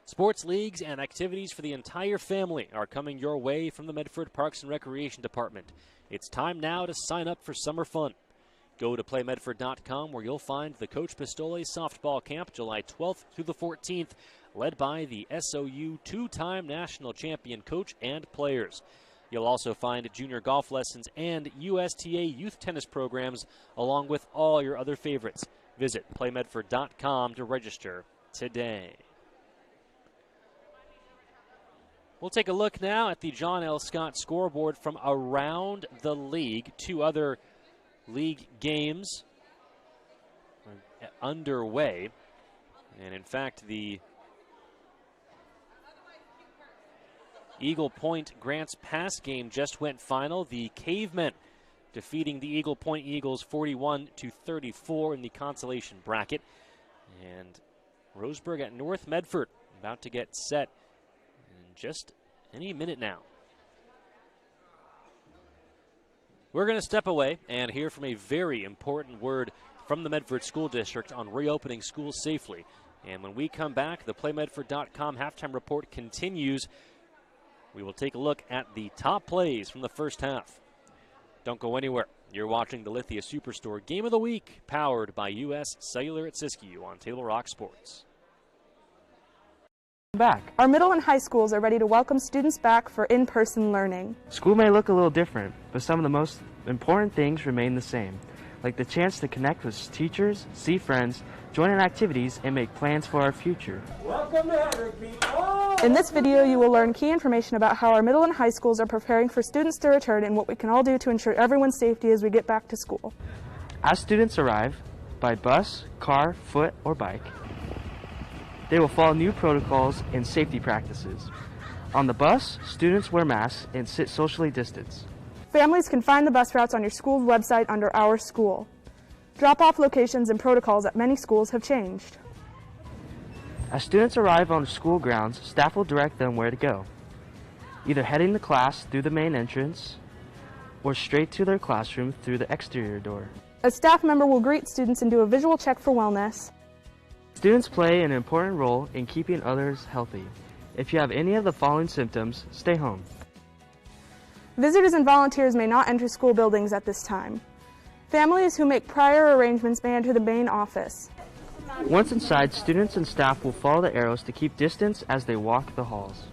Sports leagues and activities for the entire family are coming your way from the Medford Parks and Recreation Department. It's time now to sign up for summer fun. Go to PlayMedford.com where you'll find the Coach Pistole Softball Camp July 12th through the 14th, led by the SOU two-time national champion coach and players. You'll also find junior golf lessons and USTA youth tennis programs, along with all your other favorites. Visit playmedford.com to register today. We'll take a look now at the John L. Scott scoreboard from around the league. Two other league games underway. And in fact, the Eagle Point Grants Pass game just went final. The Cavemen defeating the Eagle Point Eagles 41-34 in the consolation bracket. And Roseburg at North Medford about to get set in just any minute now. We're going to step away and hear from a very important word from the Medford School District on reopening schools safely. And when we come back, the PlayMedford.com halftime report continues. We will take a look at the top plays from the first half. Don't go anywhere. You're watching the Lithia Superstore Game of the Week, powered by U.S. Cellular at Siskiyou on Table Rock Sports. Back. Our middle and high schools are ready to welcome students back for in-person learning. School may look a little different, but some of the most important things remain the same, like the chance to connect with teachers, see friends, join in activities, and make plans for our future. Welcome to Hedrick, people! In this video, you will learn key information about how our middle and high schools are preparing for students to return and what we can all do to ensure everyone's safety as we get back to school. As students arrive, by bus, car, foot, or bike, they will follow new protocols and safety practices. On the bus, students wear masks and sit socially distanced. Families can find the bus routes on your school's website under Our School. Drop-off locations and protocols at many schools have changed. As students arrive on the school grounds, staff will direct them where to go, either heading to class through the main entrance or straight to their classroom through the exterior door. A staff member will greet students and do a visual check for wellness. Students play an important role in keeping others healthy. If you have any of the following symptoms, stay home. Visitors and volunteers may not enter school buildings at this time. Families who make prior arrangements may enter the main office. Once inside, students and staff will follow the arrows to keep distance as they walk the halls.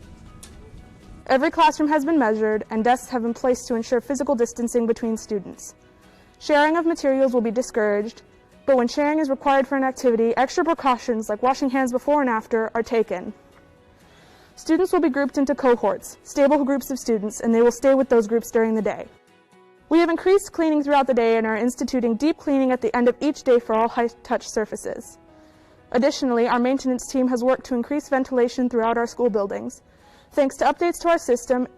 Every classroom has been measured and desks have been placed to ensure physical distancing between students. Sharing of materials will be discouraged, but when sharing is required for an activity, extra precautions like washing hands before and after are taken. Students will be grouped into cohorts, stable groups of students, and they will stay with those groups during the day. We have increased cleaning throughout the day and are instituting deep cleaning at the end of each day for all high-touch surfaces. Additionally, our maintenance team has worked to increase ventilation throughout our school buildings. Thanks to updates to our system,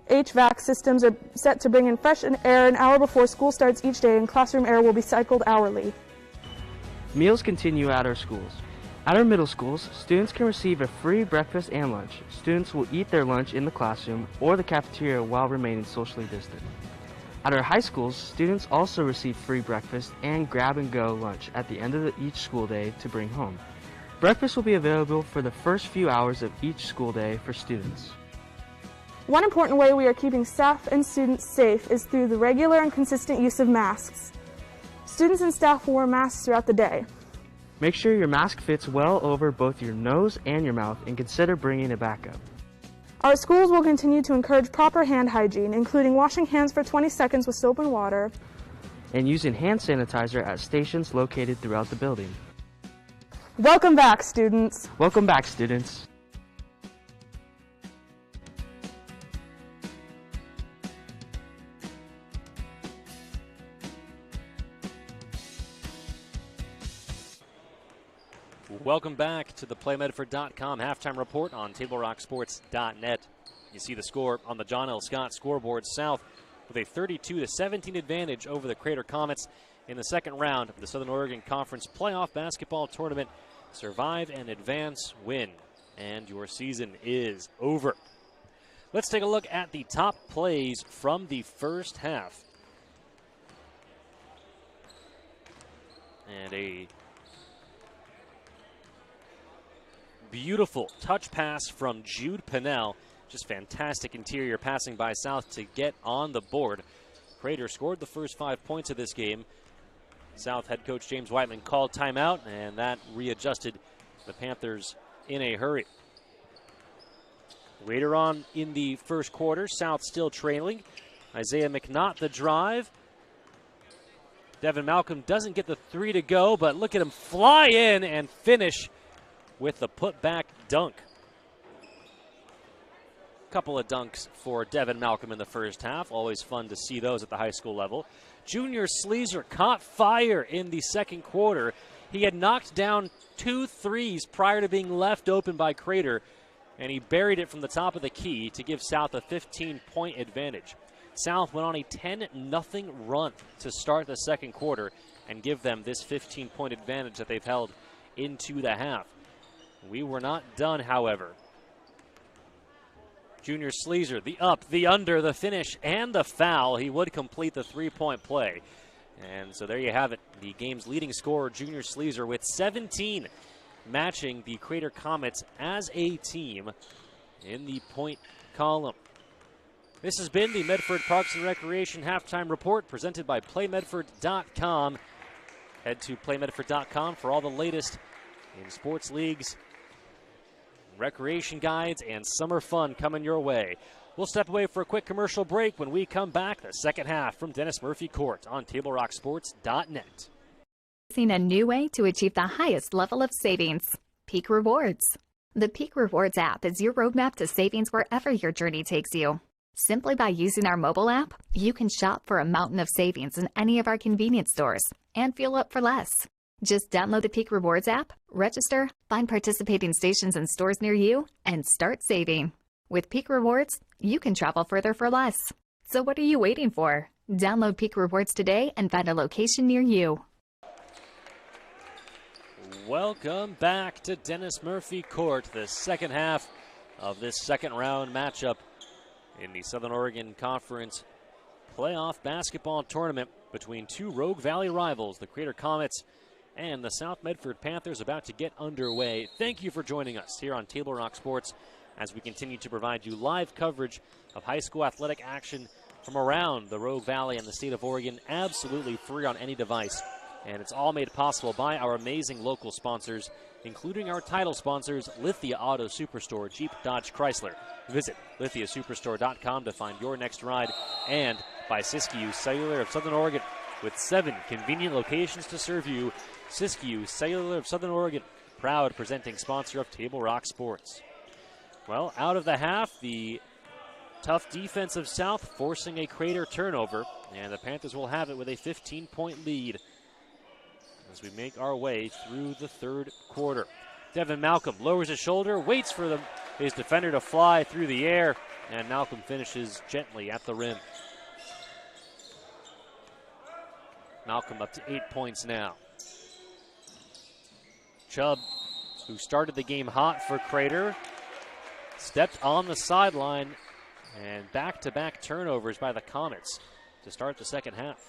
HVAC systems are set to bring in fresh air an hour before school starts each day, and classroom air will be cycled hourly. Meals continue at our schools. At our middle schools, students can receive a free breakfast and lunch. Students will eat their lunch in the classroom or the cafeteria while remaining socially distant. At our high schools, students also receive free breakfast and grab-and-go lunch at the end of each school day to bring home. Breakfast will be available for the first few hours of each school day for students. One important way we are keeping staff and students safe is through the regular and consistent use of masks. Students and staff will wear masks throughout the day. Make sure your mask fits well over both your nose and your mouth, and consider bringing a backup. Our schools will continue to encourage proper hand hygiene, including washing hands for 20 seconds with soap and water, and using hand sanitizer at stations located throughout the building. Welcome back, students. Welcome back, students. Welcome back to the PlayMedford.com halftime report on TableRockSports.net. You see the score on the John L. Scott scoreboard. South with a 32-17 advantage over the Crater Comets in the second round of the Southern Oregon Conference Playoff Basketball Tournament. Survive and advance, win, and your season is over. Let's take a look at the top plays from the first half. And a beautiful touch pass from Jude Pinnell. Just fantastic interior passing by South to get on the board. Crater scored the first 5 points of this game. South head coach James Whiteman called timeout, and that readjusted the Panthers' in a hurry. Later on in the first quarter, South still trailing. Isaiah McNaught the drive. Devin Malcolm doesn't get the three to go, but look at him fly in and finish with the putback dunk. Couple of dunks for Devin Malcolm in the first half. Always fun to see those at the high school level. Junior Sleezer caught fire in the second quarter. He had knocked down 2 threes prior to being left open by Crater, and he buried it from the top of the key to give South a 15-point advantage. South went on a 10-0 run to start the second quarter and give them this 15-point advantage that they've held into the half. We were not done, however. Junior Sleezer, the up, the under, the finish, and the foul. He would complete the three-point play. And so there you have it. The game's leading scorer, Junior Sleezer, with 17, matching the Crater Comets as a team in the point column. This has been the Medford Parks and Recreation Halftime Report presented by PlayMedford.com. Head to PlayMedford.com for all the latest in sports leagues, recreation guides, and summer fun coming your way. We'll step away for a quick commercial break. When we come back, the second half from Dennis Murphy Court on TableRockSports.net. Seen a new way to achieve the highest level of savings. Peak Rewards. The Peak Rewards app is your roadmap to savings wherever your journey takes you. Simply by using our mobile app, you can shop for a mountain of savings in any of our convenience stores and fuel up for less. Just download the Peak Rewards app, register, find participating stations and stores near you, and start saving. With Peak Rewards, you can travel further for less. So what are you waiting for? Download Peak Rewards today and find a location near you. Welcome back to Dennis Murphy Court, the second half of this second round matchup in the Southern Oregon Conference playoff basketball tournament between two Rogue Valley rivals, the Crater Comets and the South Medford Panthers, about to get underway. Thank you for joining us here on Table Rock Sports as we continue to provide you live coverage of high school athletic action from around the Rogue Valley and the state of Oregon, absolutely free on any device. And it's all made possible by our amazing local sponsors, including our title sponsors, Lithia Auto Superstore, Jeep, Dodge, Chrysler. Visit lithiasuperstore.com to find your next ride, and by Siskiyou Cellular of Southern Oregon, with 7 convenient locations to serve you. Siskiyou Cellular of Southern Oregon, proud presenting sponsor of Table Rock Sports. Well, out of the half, the tough defense of South forcing a Crater turnover, and the Panthers will have it with a 15-point lead as we make our way through the third quarter. Devin Malcolm lowers his shoulder, waits for his defender to fly through the air, and Malcolm finishes gently at the rim. Malcolm up to 8 points now. Chubb, who started the game hot for Crater, stepped on the sideline, and back-to-back turnovers by the Comets to start the second half.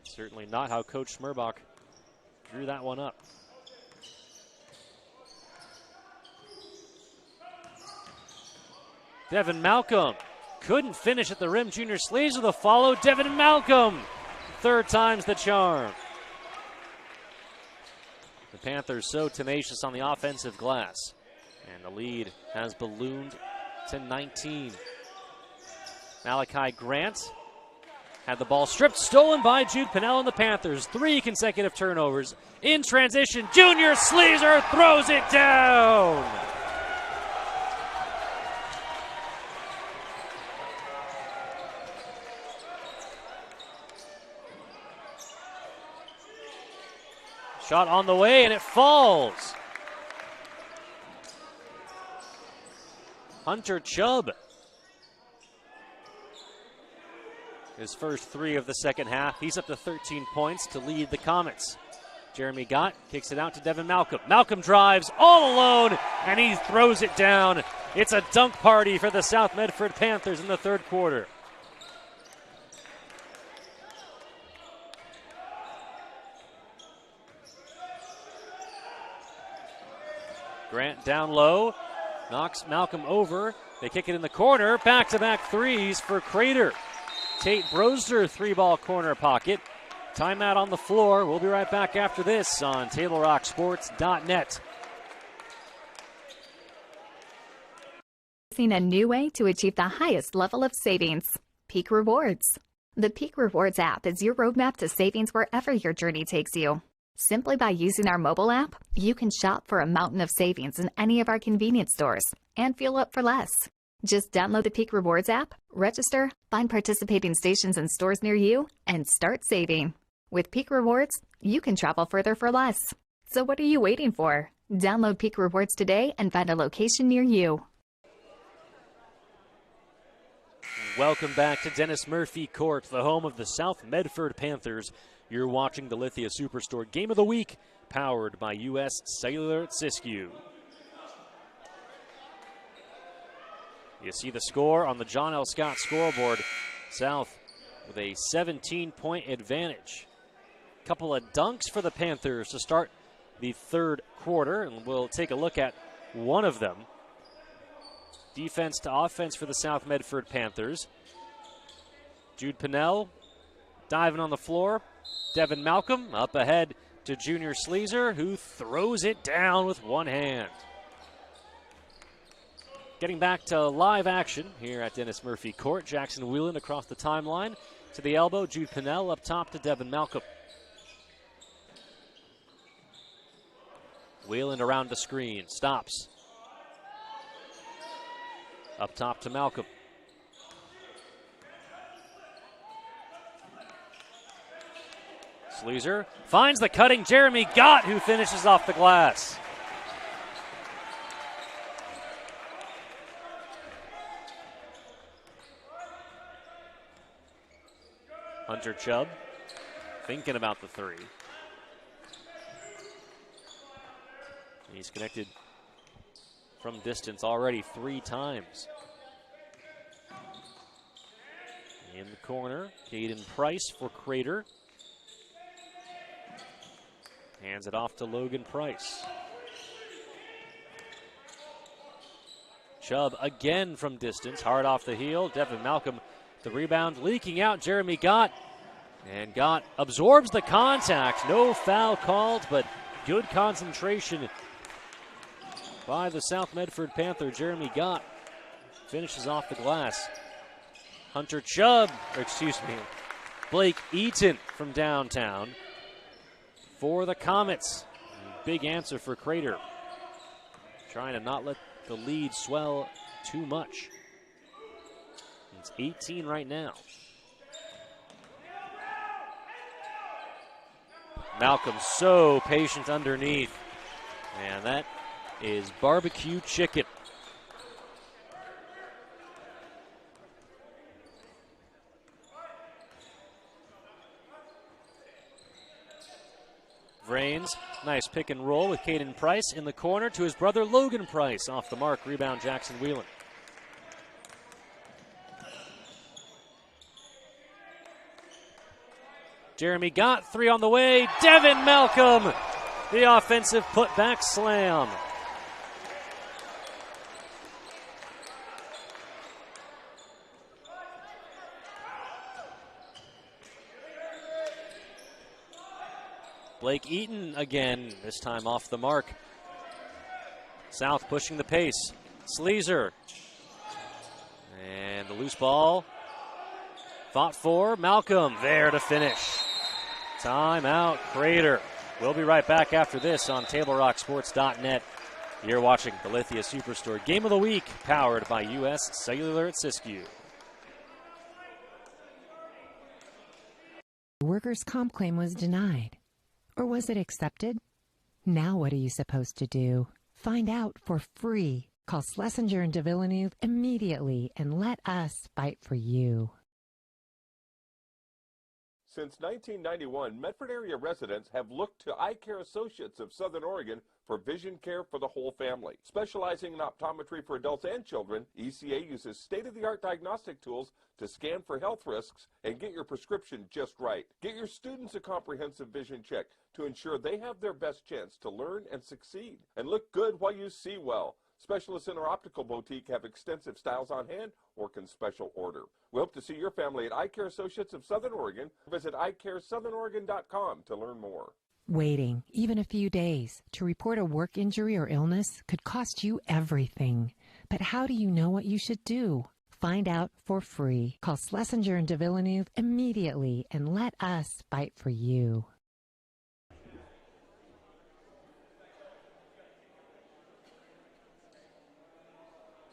Certainly not how Coach Smerbach drew that one up. Devin Malcolm couldn't finish at the rim. Junior Sleezer the follow. Devin Malcolm, third time's the charm. The Panthers so tenacious on the offensive glass, and the lead has ballooned to 19. Malachi Grant had the ball stripped, stolen by Jude Pinnell and the Panthers. 3 consecutive turnovers. In transition, Junior Sleezer throws it down. Shot on the way, and it falls. Hunter Chubb, his first 3 of the second half. He's up to 13 points to lead the Comets. Jeremy Gott kicks it out to Devin Malcolm. Malcolm drives all alone, and he throws it down. It's a dunk party for the South Medford Panthers in the third quarter. Grant down low, knocks Malcolm over. They kick it in the corner. Back-to-back threes for Crater. Tate Brosder, 3-ball corner pocket. Timeout on the floor. We'll be right back after this on TableRockSports.net. A new way to achieve the highest level of savings. Peak Rewards. The Peak Rewards app is your roadmap to savings wherever your journey takes you. Simply by using our mobile app, you can shop for a mountain of savings in any of our convenience stores and fuel up for less. Just download the Peak Rewards app, register, find participating stations and stores near you, and start saving. With Peak Rewards, you can travel further for less. So what are you waiting for? Download Peak Rewards today and find a location near you. Welcome back to Dennis Murphy Court, the home of the South Medford Panthers. You're watching the Lithia Superstore Game of the Week, powered by U.S. Cellular at Siskiyou. You see the score on the John L. Scott scoreboard. South with a 17-point advantage. Couple of dunks for the Panthers to start the third quarter, and we'll take a look at one of them. Defense to offense for the South Medford Panthers. Jude Pinnell diving on the floor. Devin Malcolm up ahead to Junior Sleezer, who throws it down with one hand. Getting back to live action here at Dennis Murphy Court. Jackson Whelan across the timeline to the elbow. Jude Pinnell up top to Devin Malcolm. Whelan around the screen. Stops. Up top to Malcolm. Sleezer finds the cutting Jeremy Gott, who finishes off the glass. Hunter Chubb thinking about the three. He's connected from distance already 3 times. In the corner, Caden Price for Crater. Hands it off to Logan Price. Chubb again from distance, hard off the heel. Devin Malcolm, the rebound leaking out. Jeremy Gott. And Gott absorbs the contact. No foul called, but good concentration by the South Medford Panther. Jeremy Gott finishes off the glass. Hunter Chubb, Blake Eaton from downtown for the Comets. Big answer for Crater. Trying to not let the lead swell too much. It's 18 right now. Malcolm so patient underneath. And that is barbecue chicken. Vrains, nice pick and roll with Caden Price in the corner to his brother Logan Price. Off the mark, rebound Jackson Whelan. Jeremy Gott, 3 on the way. Devin Malcolm, the offensive putback slam. Blake Eaton again, this time off the mark. South pushing the pace. Sleezer. And the loose ball. Fought for. Malcolm there to finish. Timeout, Crater. We'll be right back after this on TableRockSports.net. You're watching the Lithia Superstore Game of the Week, powered by U.S. Cellular at Siskiyou. Workers' comp claim was denied. Or was it accepted? Now what are you supposed to do? Find out for free. Call Schlesinger and de Villeneuve immediately and let us fight for you. Since 1991, Medford area residents have looked to Eye Care Associates of Southern Oregon for vision care for the whole family. Specializing in optometry for adults and children, ECA uses state-of-the-art diagnostic tools to scan for health risks and get your prescription just right. Get your students a comprehensive vision check to ensure they have their best chance to learn and succeed. And look good while you see well. Specialists in our optical boutique have extensive styles on hand or can special order. We hope to see your family at Eye Care Associates of Southern Oregon. Visit eyecaresouthern.oregon.com to learn more. Waiting, even a few days, to report a work injury or illness could cost you everything. But how do you know what you should do? Find out for free. Call Schlesinger and de Villeneuve immediately and let us fight for you.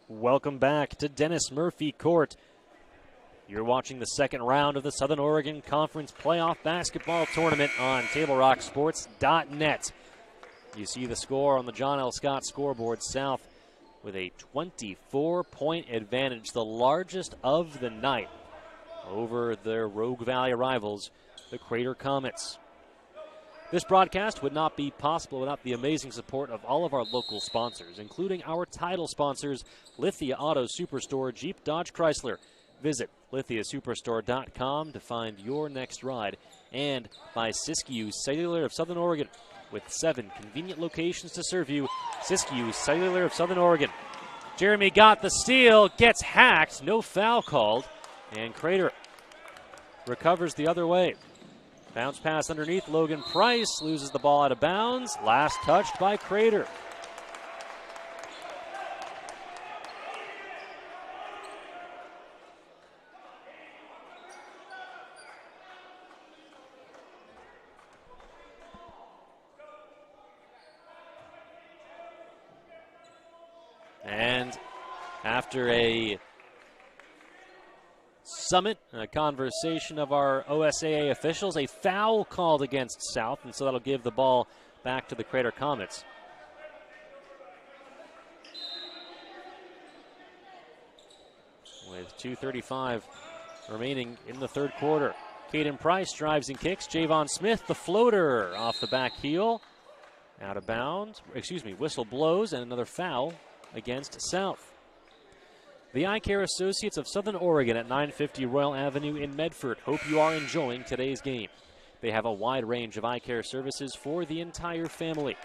Welcome back to Dennis Murphy Court. You're watching the second round of the Southern Oregon Conference Playoff Basketball Tournament on TableRockSports.net. You see the score on the John L. Scott scoreboard. South with a 24-point advantage, the largest of the night over their Rogue Valley rivals, the Crater Comets. This broadcast would not be possible without the amazing support of all of our local sponsors, including our title sponsors, Lithia Auto Superstore, Jeep, Dodge, Chrysler. Visit lithiasuperstore.com to find your next ride. And by Siskiyou Cellular of Southern Oregon. With 7 convenient locations to serve you, Siskiyou Cellular of Southern Oregon. Jeremy got the steal, gets hacked, no foul called, and Crater recovers the other way. Bounce pass underneath, Logan Price loses the ball out of bounds. Last touched by Crater. And after a summit, a conversation of our OSAA officials, a foul called against South, and so that'll give the ball back to the Crater Comets. With 2:35 remaining in the third quarter. Caden Price drives and kicks. Javon Smith, the floater, off the back heel. Out of bounds. Whistle blows, and another foul against South. The Eye Care Associates of Southern Oregon at 950 Royal Avenue in Medford. Hope you are enjoying today's game. They have a wide range of eye care services for the entire family.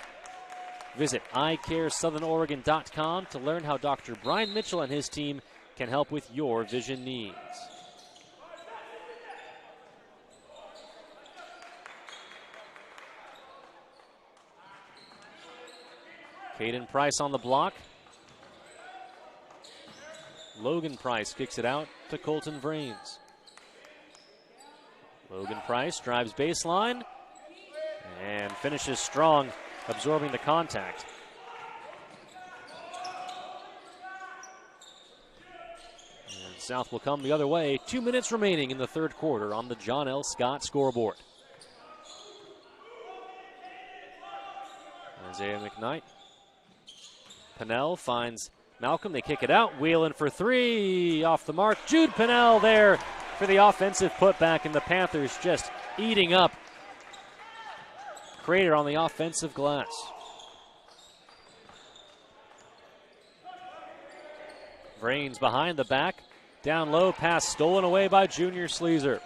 Visit eyecaresouthernoregon.com to learn how Dr. Brian Mitchell and his team can help with your vision needs. Caden Price on the block. Logan Price kicks it out to Colton Vrains. Logan Price drives baseline and finishes strong, absorbing the contact. And South will come the other way. 2 minutes remaining in the third quarter on the John L. Scott scoreboard. Isaiah McKnight. Pennell finds Malcolm. They kick it out. Wheeling for three. Off the mark. Jude Pennell there for the offensive putback, and the Panthers just eating up Crater on the offensive glass. Vrains behind the back. Down low. Pass stolen away by Junior Sleezer.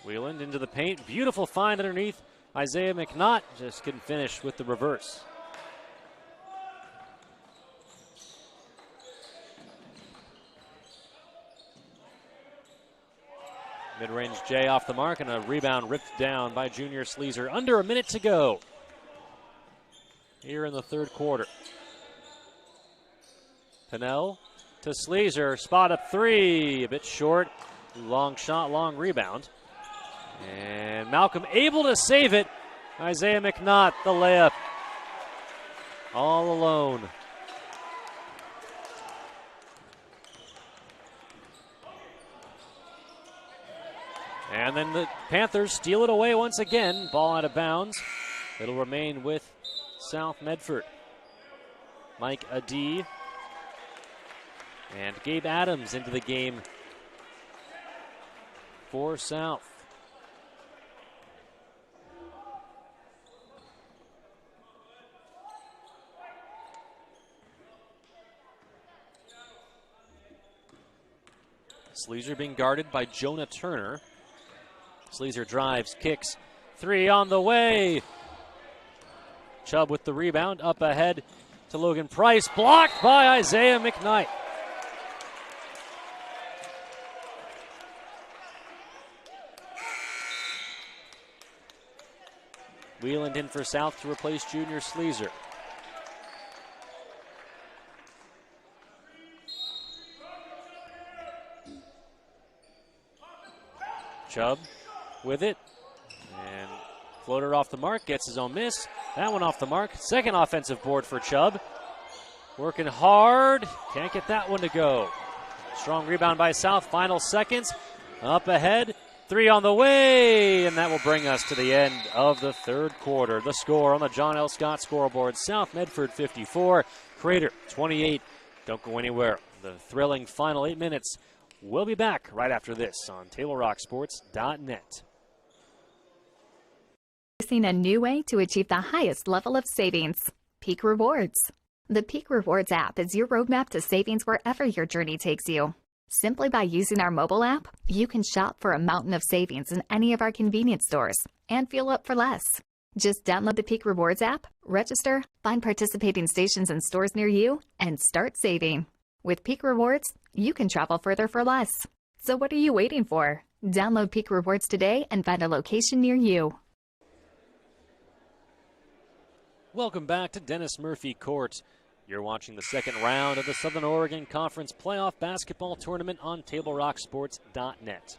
Wheeland into the paint. Beautiful find underneath. Isaiah McNaught just couldn't finish with the reverse. Mid-range J off the mark, and a rebound ripped down by Junior Sleezer. Under a minute to go here in the third quarter. Pennell to Sleezer. Spot up three. A bit short. Long shot, long rebound. And Malcolm able to save it. Isaiah McNaught, the layup. All alone. And then the Panthers steal it away once again. Ball out of bounds. It'll remain with South Medford. Mike Adee and Gabe Adams into the game for South. Sleazer being guarded by Jonah Turner. Sleazer drives, kicks, 3 on the way. Chubb with the rebound, up ahead to Logan Price, blocked by Isaiah McKnight. Wheeland in for South to replace Junior Sleazer. Chubb with it, and floater off the mark, gets his own miss. That one off the mark. Second offensive board for Chubb. Working hard, can't get that one to go. Strong rebound by South, final seconds. Up ahead, 3 on the way, and that will bring us to the end of the third quarter. The score on the John L. Scott scoreboard, South Medford 54, Crater 28. Don't go anywhere. The thrilling final 8 minutes. We'll be back right after this on TableRockSports.net. Introducing a new way to achieve the highest level of savings, Peak Rewards. The Peak Rewards app is your roadmap to savings wherever your journey takes you. Simply by using our mobile app, you can shop for a mountain of savings in any of our convenience stores and fuel up for less. Just download the Peak Rewards app, register, find participating stations and stores near you, and start saving. With Peak Rewards, you can travel further for less. So what are you waiting for? Download Peak Rewards today and find a location near you. Welcome back to Dennis Murphy Court. You're watching the second round of the Southern Oregon Conference Playoff Basketball Tournament on TableRockSports.net.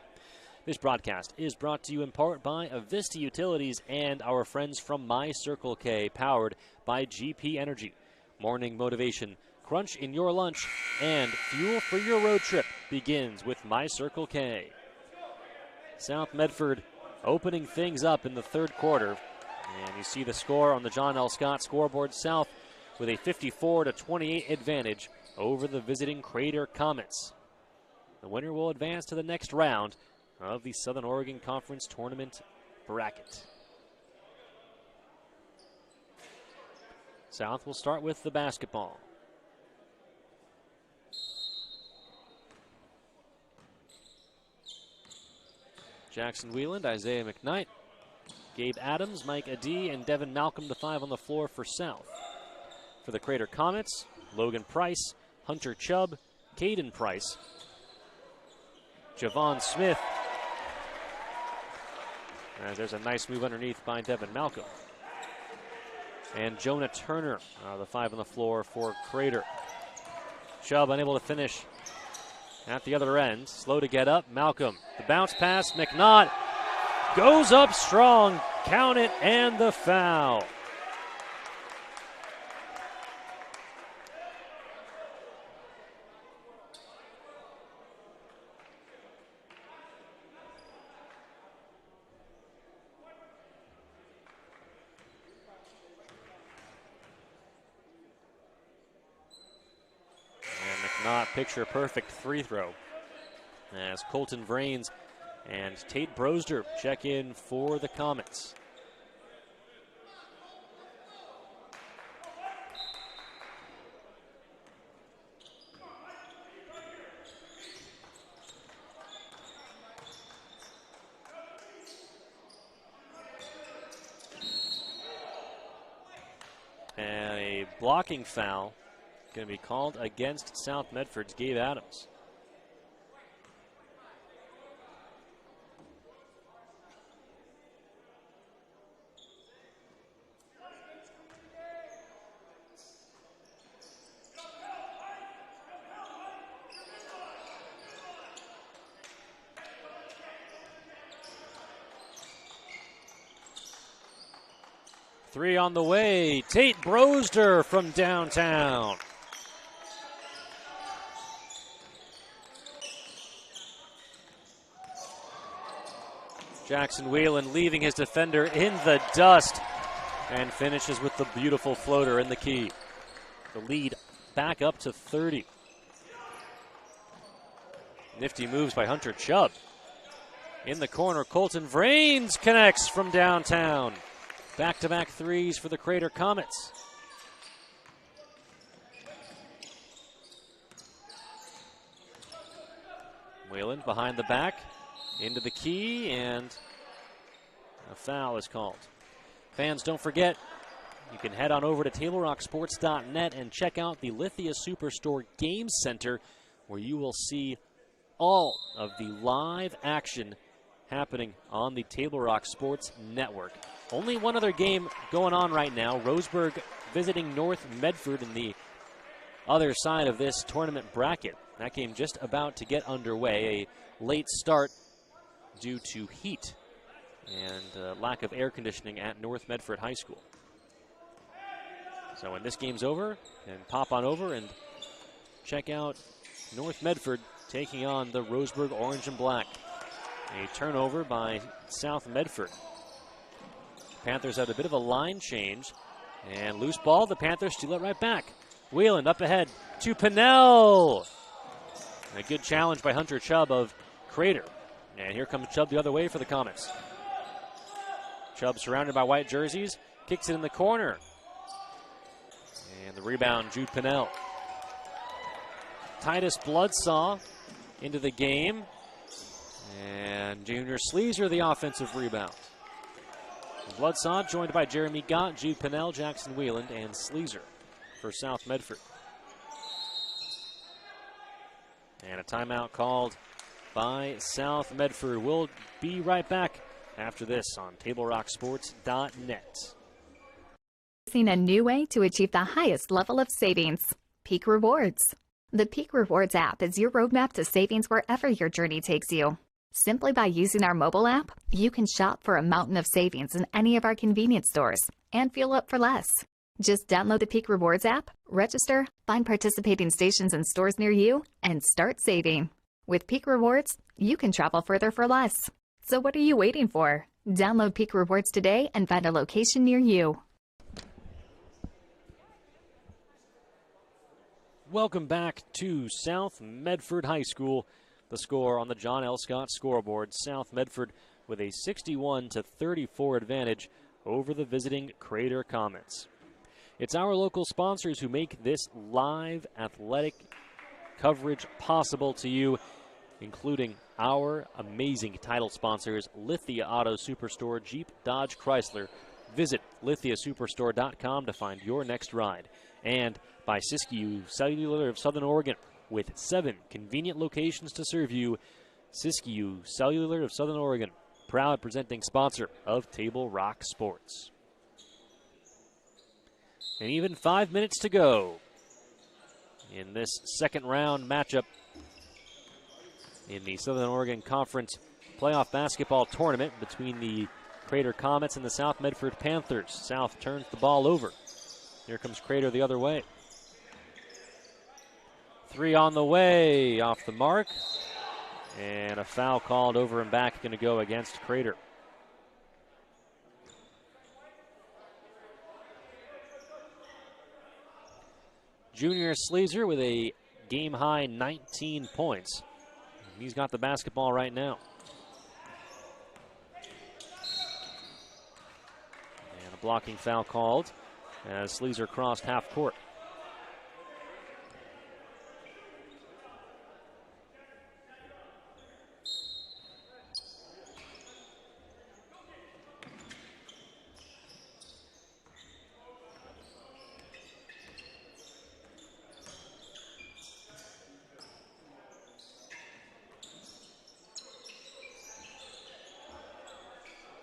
This broadcast is brought to you in part by Avista Utilities and our friends from My Circle K, powered by GP Energy. Morning motivation, crunch in your lunch, and fuel for your road trip begins with My Circle K. South Medford opening things up in the third quarter. And you see the score on the John L. Scott scoreboard. South with a 54-28 advantage over the visiting Crater Comets. The winner will advance to the next round of the Southern Oregon Conference Tournament bracket. South will start with the basketball. Jackson Wheeland, Isaiah McKnight, Gabe Adams, Mike Adee, and Devin Malcolm, the 5 on the floor for South. For the Crater Comets, Logan Price, Hunter Chubb, Caden Price, Javon Smith. There's a nice move underneath by Devin Malcolm. And Jonah Turner, the 5 on the floor for Crater. Chubb unable to finish at the other end. Slow to get up. Malcolm, the bounce pass. McNaught goes up strong. Count it, and the foul. Not picture-perfect free throw as Colton Vrains and Tate Brosder check in for the Comets. And a blocking foul going to be called against South Medford's Gabe Adams. Three on the way. Tate Brosder from downtown. Jackson Whelan leaving his defender in the dust and finishes with the beautiful floater in the key. The lead back up to 30. Nifty moves by Hunter Chubb. In the corner, Colton Vrains connects from downtown. Back-to-back threes for the Crater Comets. Whalen behind the back, into the key, and a foul is called. Fans, don't forget, you can head on over to TableRockSports.net and check out the Lithia Superstore Game Center, where you will see all of the live action happening on the Table Rock Sports Network. Only one other game going on right now. Roseburg visiting North Medford in the other side of this tournament bracket. That game just about to get underway. A late start due to heat and lack of air conditioning at North Medford High School. So when this game's over, you can pop on over and check out North Medford taking on the Roseburg Orange and Black. A turnover by South Medford. Panthers had a bit of a line change. And loose ball, the Panthers steal it right back. Wheeland up ahead to Pinnell. A good challenge by Hunter Chubb of Crater. And here comes Chubb the other way for the Comets. Chubb surrounded by white jerseys, kicks it in the corner. And the rebound, Jude Pinnell. Titus Bloodsaw into the game. And Junior Sleezer, the offensive rebound. Bloodsaw joined by Jeremy Gott, Jude Pinnell, Jackson Wheeland, and Sleezer for South Medford. And a timeout called by South Medford. We'll be right back after this on TableRockSports.net. Seen a new way to achieve the highest level of savings. Peak Rewards. The Peak Rewards app is your roadmap to savings wherever your journey takes you. Simply by using our mobile app, you can shop for a mountain of savings in any of our convenience stores and fuel up for less. Just download the Peak Rewards app, register, find participating stations and stores near you, and start saving. With Peak Rewards, you can travel further for less. So what are you waiting for? Download Peak Rewards today and find a location near you. Welcome back to South Medford High School. The score on the John L. Scott scoreboard, South Medford with a 61-34 advantage over the visiting Crater Comets. It's our local sponsors who make this live athletic coverage possible to you, including our amazing title sponsors, Lithia Auto Superstore, Jeep, Dodge, Chrysler. Visit lithiasuperstore.com to find your next ride. And by Siskiyou Cellular of Southern Oregon, with 7 convenient locations to serve you. Siskiyou Cellular of Southern Oregon, proud presenting sponsor of Table Rock Sports. And even 5 minutes to go in this second round matchup in the Southern Oregon Conference playoff basketball tournament between the Crater Comets and the South Medford Panthers. South turns the ball over. Here comes Crater the other way. 3 on the way, off the mark. And a foul called over and back, going to go against Crater. Junior Sleezer with a game-high 19 points. He's got the basketball right now. And a blocking foul called as Sleezer crossed half court.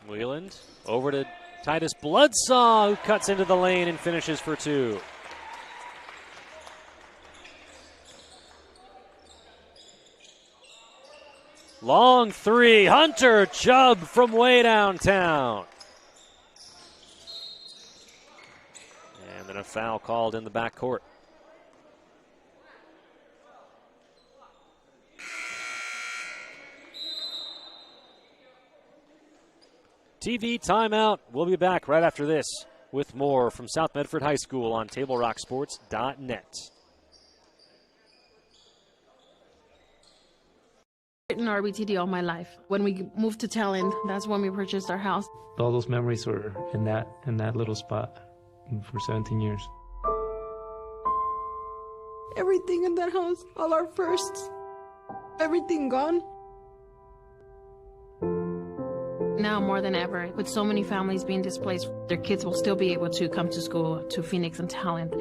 Wheeland over to Titus Bloodsaw, who cuts into the lane and finishes for 2. Long 3, Hunter Chubb from way downtown. And then a foul called in the backcourt. TV timeout. We'll be back right after this with more from South Medford High School on TableRockSports.net. In RBTD all my life. When we moved to Talent, that's when we purchased our house. All those memories were in that little spot for 17 years. Everything in that house, all our firsts. Everything gone? Now more than ever, with so many families being displaced, their kids will still be able to come to school to Phoenix and Talent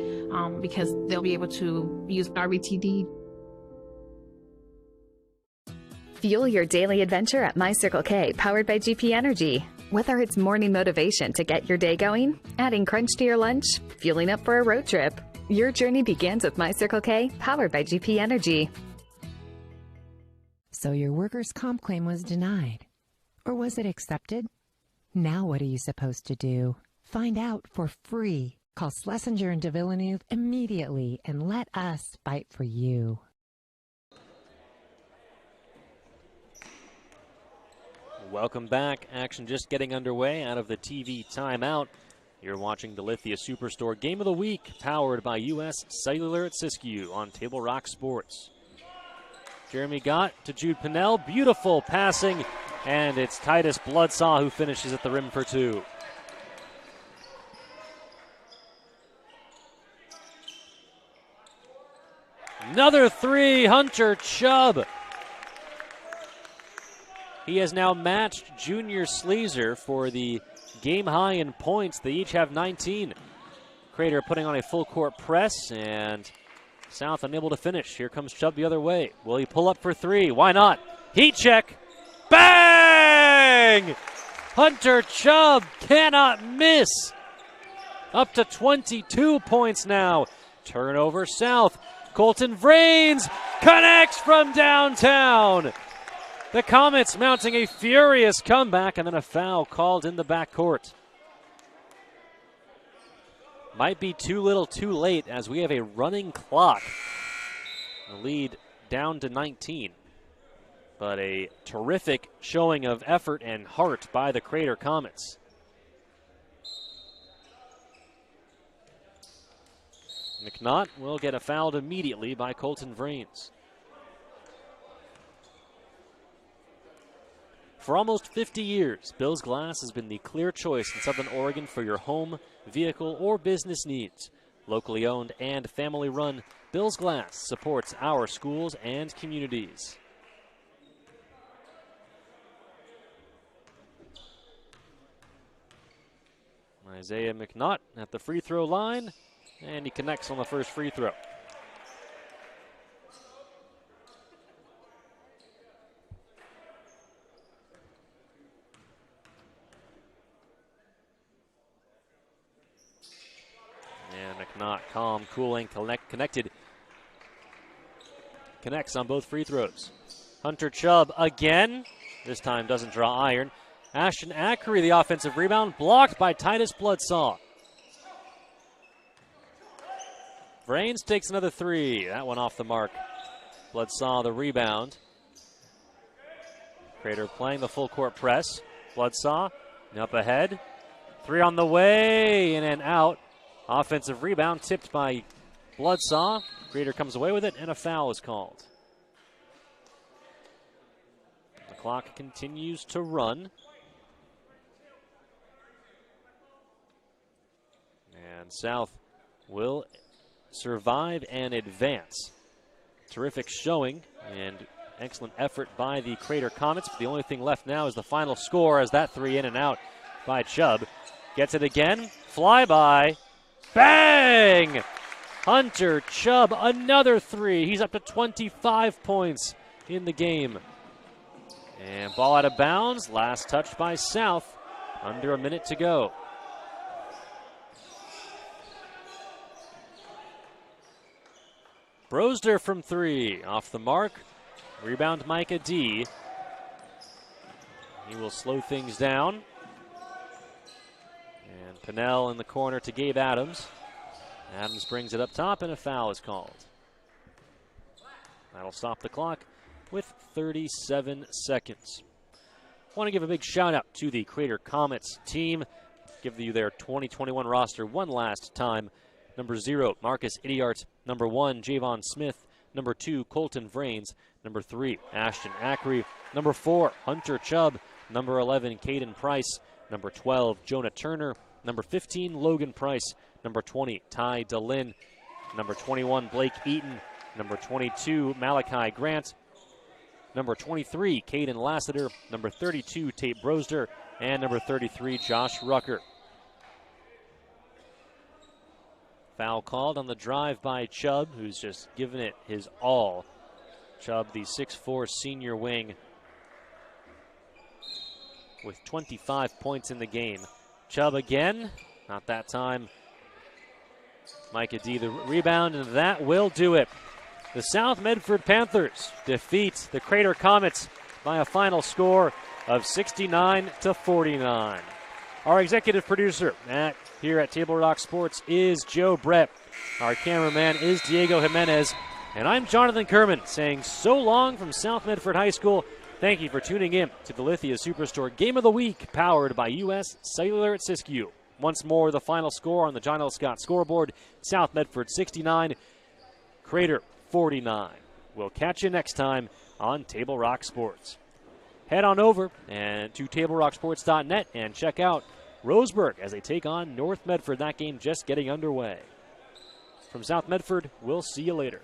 because they'll be able to use RBTD. Fuel your daily adventure at My Circle K, powered by GP Energy. Whether it's morning motivation to get your day going, adding crunch to your lunch, fueling up for a road trip, your journey begins with My Circle K, powered by GP Energy. So your workers' comp claim was denied. Or was it accepted? Now what are you supposed to do? Find out for free. Call Schlesinger and de Villeneuve immediately and let us fight for you. Welcome back. Action just getting underway out of the TV timeout. You're watching the Lithia Superstore Game of the Week, powered by U.S. Cellular at Siskiyou on Table Rock Sports. Jeremy Gott to Jude Pinnell. Beautiful passing, and it's Titus Bloodsaw who finishes at the rim for two. Another three, Hunter Chubb. He has now matched Junior Sleazer for the game high in points. They each have 19. Crater putting on a full court press, and South unable to finish. Here comes Chubb the other way. Will he pull up for three? Why not? Heat check. Bang! Hunter Chubb cannot miss. Up to 22 points now. Turnover South. Colton Vrains connects from downtown. The Comets mounting a furious comeback, and then a foul called in the backcourt. Might be too little too late as we have a running clock. The lead down to 19. But a terrific showing of effort and heart by the Crater Comets. McNaught will get fouled immediately by Colton Vrains. For almost 50 years, Bills Glass has been the clear choice in Southern Oregon for your home, vehicle, or business needs. Locally owned and family run, Bills Glass supports our schools and communities. Isaiah McNaught at the free throw line, and he connects on the first free throw. And McNaught, calm, cool, and connected. Connects on both free throws. Hunter Chubb again. This time doesn't draw iron. Ashton Ackery, the offensive rebound, blocked by Titus Bloodsaw. Vrains takes another three. That one off the mark. Bloodsaw the rebound. Crater playing the full court press. Bloodsaw up ahead. Three on the way, in and out. Offensive rebound tipped by Bloodsaw. Crater comes away with it, and a foul is called. The clock continues to run. And South will survive and advance. Terrific showing and excellent effort by the Crater Comets. But the only thing left now is the final score, as that three in and out by Chubb. Gets it again. Flyby. Bang! Hunter Chubb, another three. He's up to 25 points in the game. And ball out of bounds. Last touch by South. Under a minute to go. Brosder from three, off the mark. Rebound Micah D. He will slow things down. And Pinnell in the corner to Gabe Adams. Adams brings it up top, and a foul is called. That'll stop the clock with 37 seconds. Want to give a big shout out to the Crater Comets team. Give you their 2021 roster one last time. Number 0, Marcus Idiart. Number 1, Javon Smith. Number 2, Colton Vrains. Number 3, Ashton Ackery. Number 4, Hunter Chubb. Number 11, Caden Price. Number 12, Jonah Turner. Number 15, Logan Price. Number 20, Ty DeLynn. Number 21, Blake Eaton. Number 22, Malachi Grant. number 23, Caden Lassiter, number 32, Tate Brosder, and number 33, Josh Rucker. Foul called on the drive by Chubb, who's just given it his all. Chubb, the 6'4" senior wing, with 25 points in the game. Chubb again, not that time. Micah D the rebound, and that will do it. The South Medford Panthers defeat the Crater Comets by a final score of 69-49. Our executive producer here at Table Rock Sports is Joe Brett. Our cameraman is Diego Jimenez. And I'm Jonathan Kerman saying so long from South Medford High School. Thank you for tuning in to the Lithia Superstore Game of the Week, powered by U.S. Cellular at Siskiyou. Once more, the final score on the John L. Scott scoreboard: South Medford 69, Crater 49. We'll catch you next time on Table Rock Sports. Head on over and to TableRockSports.net and check out Roseburg as they take on North Medford. That game just getting underway. From South Medford, we'll see you later.